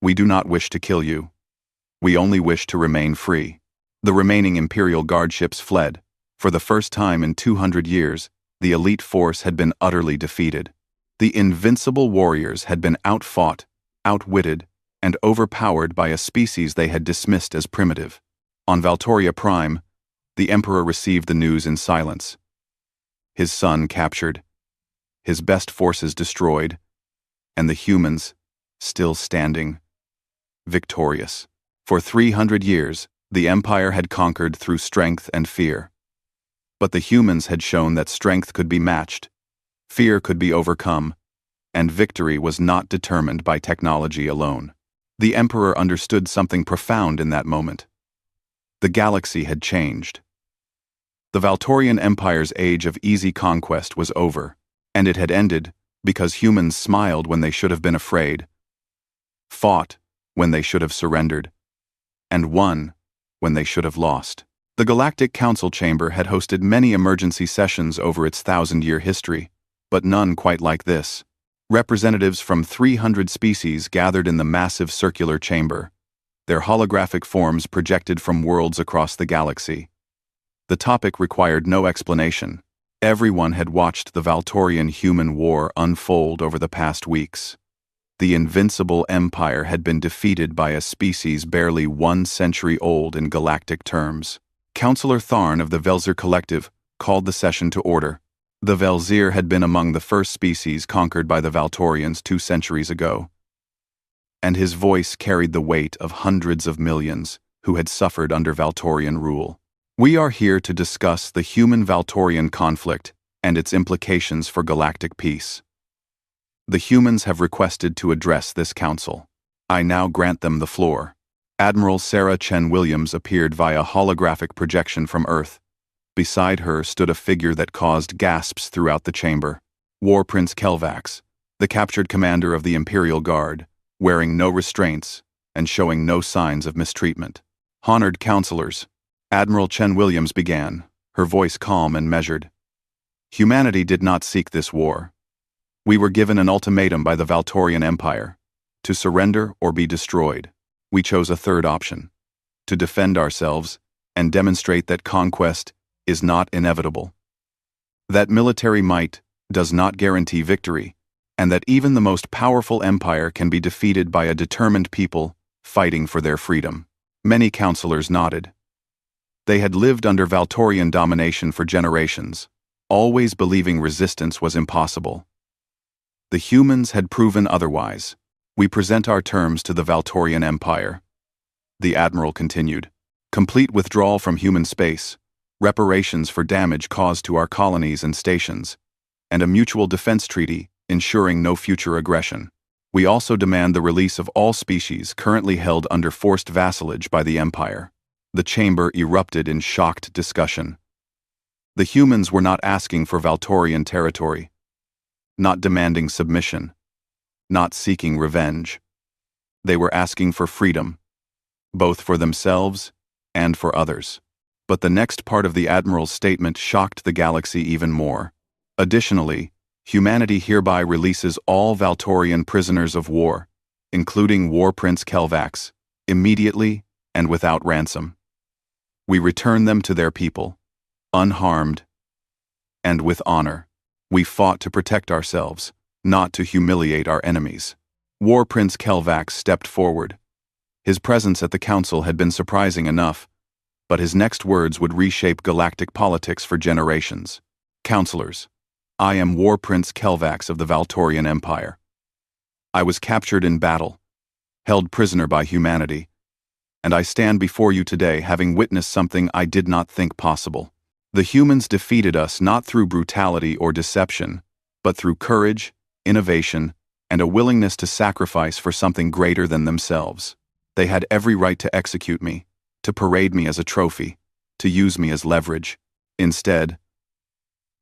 We do not wish to kill you. We only wish to remain free. The remaining Imperial Guard ships fled. For the first time in 200 years, the elite force had been utterly defeated. The invincible warriors had been outfought, outwitted, and overpowered by a species they had dismissed as primitive. On Valtoria Prime, the Emperor received the news in silence. His son captured, his best forces destroyed, and the humans still standing, victorious. For 300 years, the Empire had conquered through strength and fear. But the humans had shown that strength could be matched, fear could be overcome, and victory was not determined by technology alone. The Emperor understood something profound in that moment. The galaxy had changed. The Valtorian Empire's age of easy conquest was over, and it had ended because humans smiled when they should have been afraid, fought when they should have surrendered, and won when they should have lost. The Galactic Council Chamber had hosted many emergency sessions over its 1,000-year history, but none quite like this. Representatives from 300 species gathered in the massive circular chamber, their holographic forms projected from worlds across the galaxy. The topic required no explanation. Everyone had watched the Valtorian-human war unfold over the past weeks. The invincible empire had been defeated by a species barely 1 century old in galactic terms. Councillor Tharn of the Velzir Collective called the session to order. The Velzir had been among the first species conquered by the Valtorians 2 centuries ago, and his voice carried the weight of hundreds of millions who had suffered under Valtorian rule. "We are here to discuss the human-Valtorian conflict and its implications for galactic peace. The humans have requested to address this council. I now grant them the floor." Admiral Sarah Chen Williams appeared via holographic projection from Earth. Beside her stood a figure that caused gasps throughout the chamber. War Prince Kelvax, the captured commander of the Imperial Guard, wearing no restraints and showing no signs of mistreatment. "Honored counselors," Admiral Chen Williams began, her voice calm and measured. "Humanity did not seek this war. We were given an ultimatum by the Valtorian Empire, to surrender or be destroyed. We chose a third option, to defend ourselves and demonstrate that conquest is not inevitable. That military might does not guarantee victory, and that even the most powerful empire can be defeated by a determined people fighting for their freedom." Many counselors nodded. They had lived under Valtorian domination for generations, always believing resistance was impossible. The humans had proven otherwise. "We present our terms to the Valtorian Empire," the Admiral continued. "Complete withdrawal from human space, reparations for damage caused to our colonies and stations, and a mutual defense treaty ensuring no future aggression. We also demand the release of all species currently held under forced vassalage by the Empire. The chamber erupted in shocked discussion. The humans were not asking for Valtorian territory, not demanding submission, not seeking revenge. They were asking for freedom, both for themselves and for others. But the next part of the Admiral's statement shocked the galaxy even more. Additionally, humanity hereby releases all Valtorian prisoners of war, including War Prince Kelvax, immediately and without ransom. We return them to their people, unharmed and with honor. We fought to protect ourselves, not to humiliate our enemies. War Prince Kelvax stepped forward. His presence at the council had been surprising enough, but his next words would reshape galactic politics for generations. Counselors, I am War Prince Kelvax of the Valtorian Empire. I was captured in battle, held prisoner by humanity, and I stand before you today having witnessed something I did not think possible. The humans defeated us not through brutality or deception, but through courage, innovation, and a willingness to sacrifice for something greater than themselves. They had every right to execute me, to parade me as a trophy, to use me as leverage. Instead,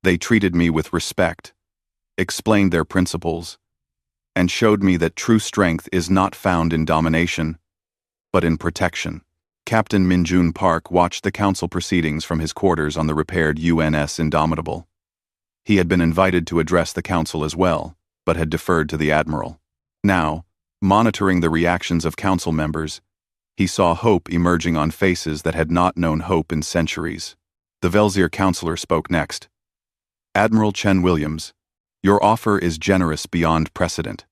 they treated me with respect, explained their principles, and showed me that true strength is not found in domination, but in protection. Captain Minjun Park watched the council proceedings from his quarters on the repaired UNS Indomitable. He had been invited to address the council as well, but had deferred to the Admiral. Now, monitoring the reactions of council members, he saw hope emerging on faces that had not known hope in centuries. The Velzir counselor spoke next. Admiral Chen Williams, your offer is generous beyond precedent.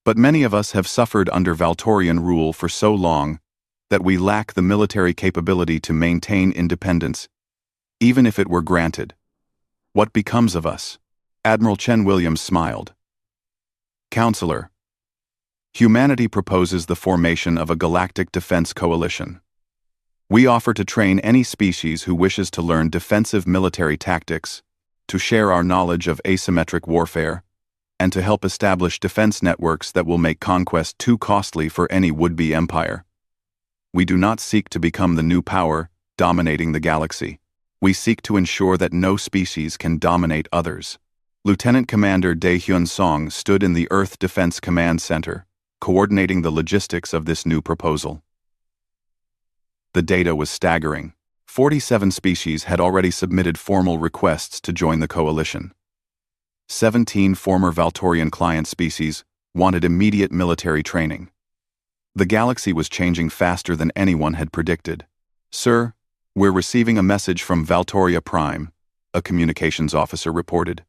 But many of us have suffered under Valtorian rule for so long that we lack the military capability to maintain independence, even if it were granted. What becomes of us? Admiral Chen Williams smiled. Counselor, humanity proposes the formation of a galactic defense coalition. We offer to train any species who wishes to learn defensive military tactics, to share our knowledge of asymmetric warfare, and to help establish defense networks that will make conquest too costly for any would-be empire. We do not seek to become the new power dominating the galaxy. We seek to ensure that no species can dominate others. Lieutenant Commander Daehyun Song stood in the Earth Defense Command Center, coordinating the logistics of this new proposal. The data was staggering. 47 species had already submitted formal requests to join the coalition. 17 former Valtorian client species wanted immediate military training. The galaxy was changing faster than anyone had predicted. Sir, we're receiving a message from Valtoria Prime, a communications officer reported.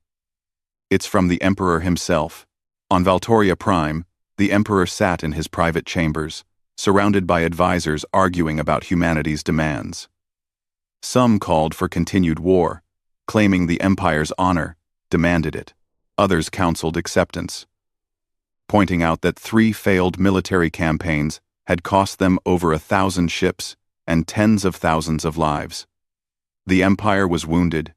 It's from the Emperor himself. On Valtoria Prime, the Emperor sat in his private chambers, surrounded by advisors arguing about humanity's demands. Some called for continued war, claiming the Empire's honor demanded it. Others counseled acceptance, pointing out that 3 failed military campaigns had cost them over 1,000 ships and tens of thousands of lives. The Empire was wounded,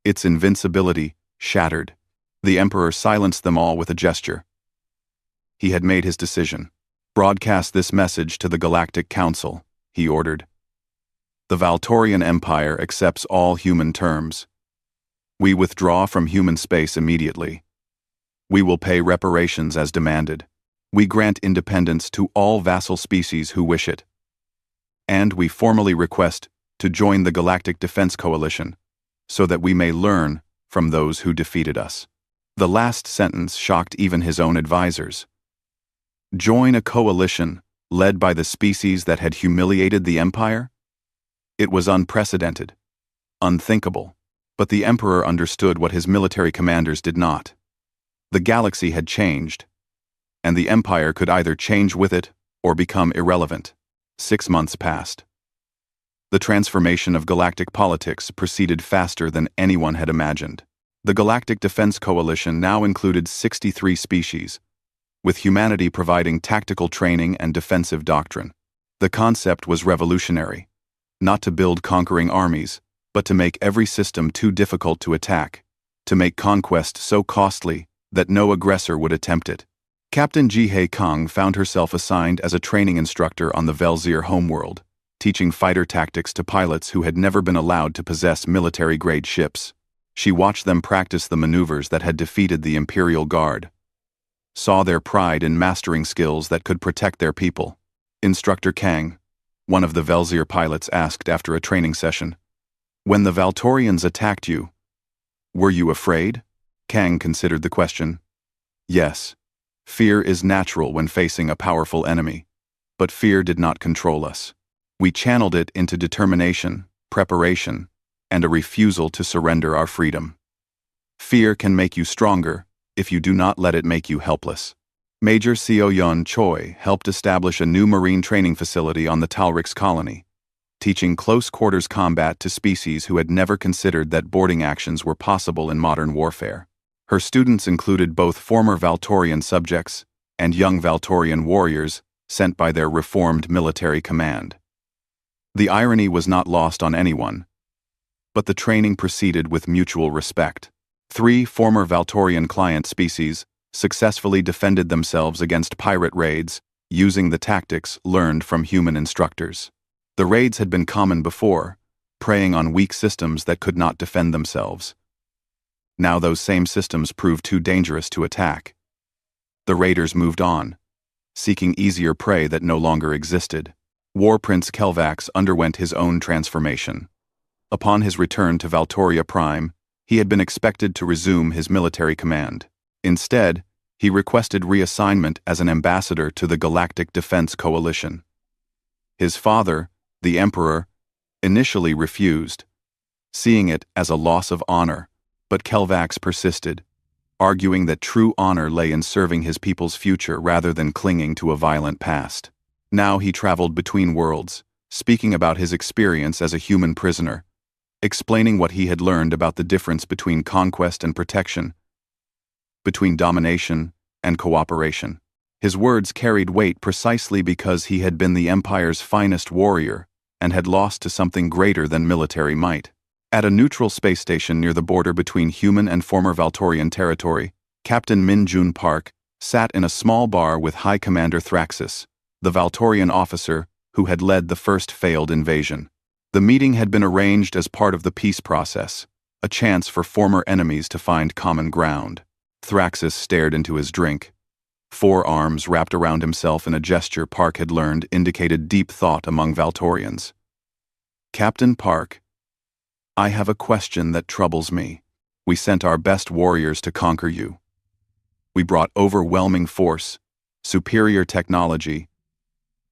its invincibility shattered. The Emperor silenced them all with a gesture. He had made his decision. Broadcast this message to the Galactic Council, he ordered. The Valtorian Empire accepts all human terms. We withdraw from human space immediately. We will pay reparations as demanded. We grant independence to all vassal species who wish it. And we formally request to join the Galactic Defense Coalition, so that we may learn from those who defeated us. The last sentence shocked even his own advisors. Join a coalition led by the species that had humiliated the Empire? It was unprecedented, unthinkable, but the Emperor understood what his military commanders did not. The galaxy had changed, and the Empire could either change with it or become irrelevant. 6 months passed. The transformation of galactic politics proceeded faster than anyone had imagined. The Galactic Defense Coalition now included 63 species, with humanity providing tactical training and defensive doctrine. The concept was revolutionary, not to build conquering armies, but to make every system too difficult to attack, to make conquest so costly that no aggressor would attempt it. Captain Jihei Kang found herself assigned as a training instructor on the Velzir homeworld, teaching fighter tactics to pilots who had never been allowed to possess military-grade ships. She watched them practice the maneuvers that had defeated the Imperial Guard, saw their pride in mastering skills that could protect their people. Instructor Kang, one of the Velzir pilots, asked after a training session, "When the Valtorians attacked you, were you afraid?" Kang considered the question. "Yes. Fear is natural when facing a powerful enemy, but fear did not control us. We channeled it into determination, preparation, and a refusal to surrender our freedom. Fear can make you stronger if you do not let it make you helpless." Major Seo-Yun Choi helped establish a new marine training facility on the Talrix colony, teaching close-quarters combat to species who had never considered that boarding actions were possible in modern warfare. Her students included both former Valtorian subjects and young Valtorian warriors sent by their reformed military command. The irony was not lost on anyone, but the training proceeded with mutual respect. 3 former Valtorian client species successfully defended themselves against pirate raids using the tactics learned from human instructors. The raids had been common before, preying on weak systems that could not defend themselves. Now those same systems proved too dangerous to attack. The raiders moved on, seeking easier prey that no longer existed. War Prince Kelvax underwent his own transformation. Upon his return to Valtoria Prime, he had been expected to resume his military command. Instead, he requested reassignment as an ambassador to the Galactic Defense Coalition. His father, the Emperor, initially refused, seeing it as a loss of honor, but Kelvax persisted, arguing that true honor lay in serving his people's future rather than clinging to a violent past. Now he traveled between worlds, speaking about his experience as a human prisoner, explaining what he had learned about the difference between conquest and protection, between domination and cooperation. His words carried weight precisely because he had been the Empire's finest warrior and had lost to something greater than military might. At a neutral space station near the border between human and former Valtorian territory, Captain Min Jun Park sat in a small bar with High Commander Thraxis, the Valtorian officer who had led the first failed invasion. The meeting had been arranged as part of the peace process, a chance for former enemies to find common ground. Thraxis stared into his drink. 4 arms wrapped around himself in a gesture Park had learned indicated deep thought among Valtorians. "Captain Park, I have a question that troubles me. We sent our best warriors to conquer you. We brought overwhelming force, superior technology,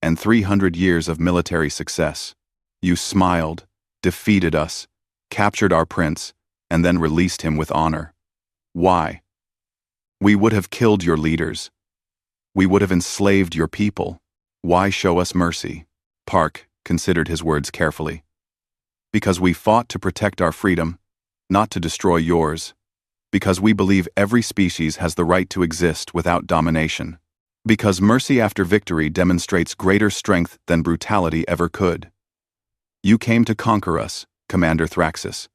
and 300 years of military success. You smiled, defeated us, captured our prince, and then released him with honor. Why? We would have killed your leaders. We would have enslaved your people. Why show us mercy?" Park considered his words carefully. "Because we fought to protect our freedom, not to destroy yours. Because we believe every species has the right to exist without domination. Because mercy after victory demonstrates greater strength than brutality ever could. You came to conquer us, Commander Thraxis.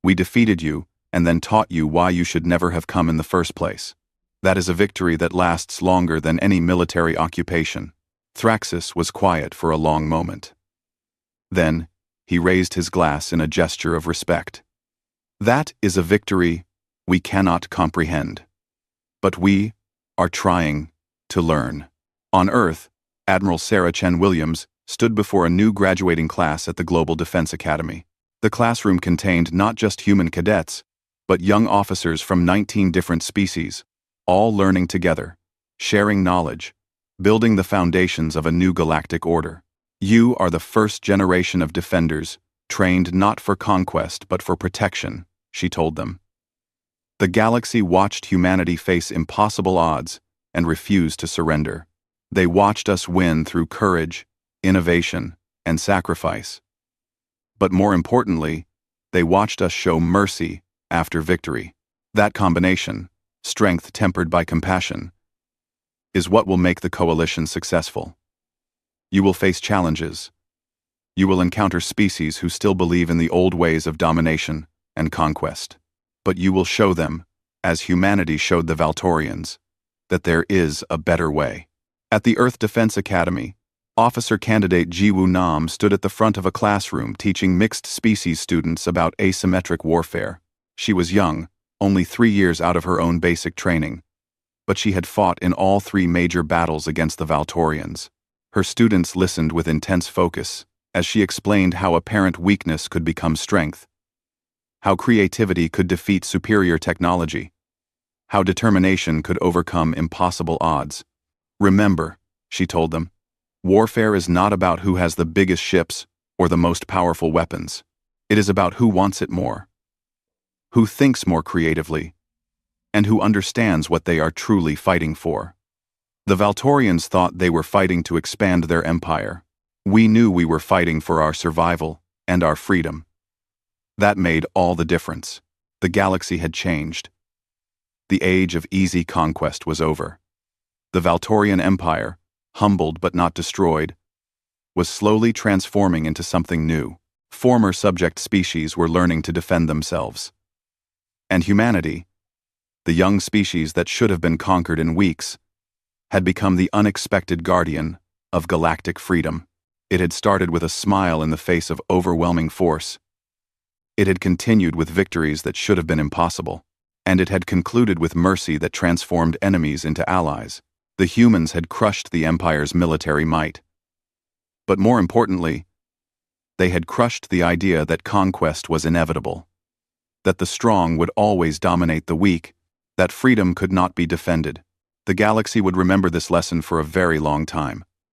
We defeated you, and then taught you why you should never have come in the first place. That is a victory that lasts longer than any military occupation." Thraxis was quiet for a long moment. Then, he raised his glass in a gesture of respect. "That is a victory we cannot comprehend. But we are trying to learn." On Earth, Admiral Sarah Chen Williams stood before a new graduating class at the Global Defense Academy. The classroom contained not just human cadets, but young officers from 19 different species, all learning together, sharing knowledge, building the foundations of a new galactic order. "You are the first generation of defenders, trained not for conquest but for protection," she told them. The galaxy watched humanity face impossible odds and refuse to surrender. They watched us win through courage, innovation, and sacrifice. But more importantly, they watched us show mercy after victory. That combination, strength tempered by compassion, is what will make the coalition successful. You will face challenges. You will encounter species who still believe in the old ways of domination and conquest. But you will show them, as humanity showed the Valtorians that there is a better way. At the Earth Defense Academy, Officer Candidate Jiwoo Nam stood at the front of a classroom teaching mixed-species students about asymmetric warfare. She was young, only 3 years out of her own basic training, but she had fought in all 3 major battles against the Valtorians. Her students listened with intense focus as she explained how apparent weakness could become strength, how creativity could defeat superior technology, how determination could overcome impossible odds. Remember, she told them, warfare is not about who has the biggest ships or the most powerful weapons. It is about who wants it more, who thinks more creatively, and who understands what they are truly fighting for. The Valtorians thought they were fighting to expand their empire. We knew we were fighting for our survival and our freedom. That made all the difference. The galaxy had changed. The age of easy conquest was over. The Valtorian Empire, humbled but not destroyed, was slowly transforming into something new. Former subject species were learning to defend themselves. And humanity, the young species that should have been conquered in weeks, had become the unexpected guardian of galactic freedom. It had started with a smile in the face of overwhelming force. It had continued with victories that should have been impossible. And it had concluded with mercy that transformed enemies into allies. The humans had crushed the Empire's military might. But more importantly, they had crushed the idea that conquest was inevitable, that the strong would always dominate the weak, that freedom could not be defended. The galaxy would remember this lesson for a very long time.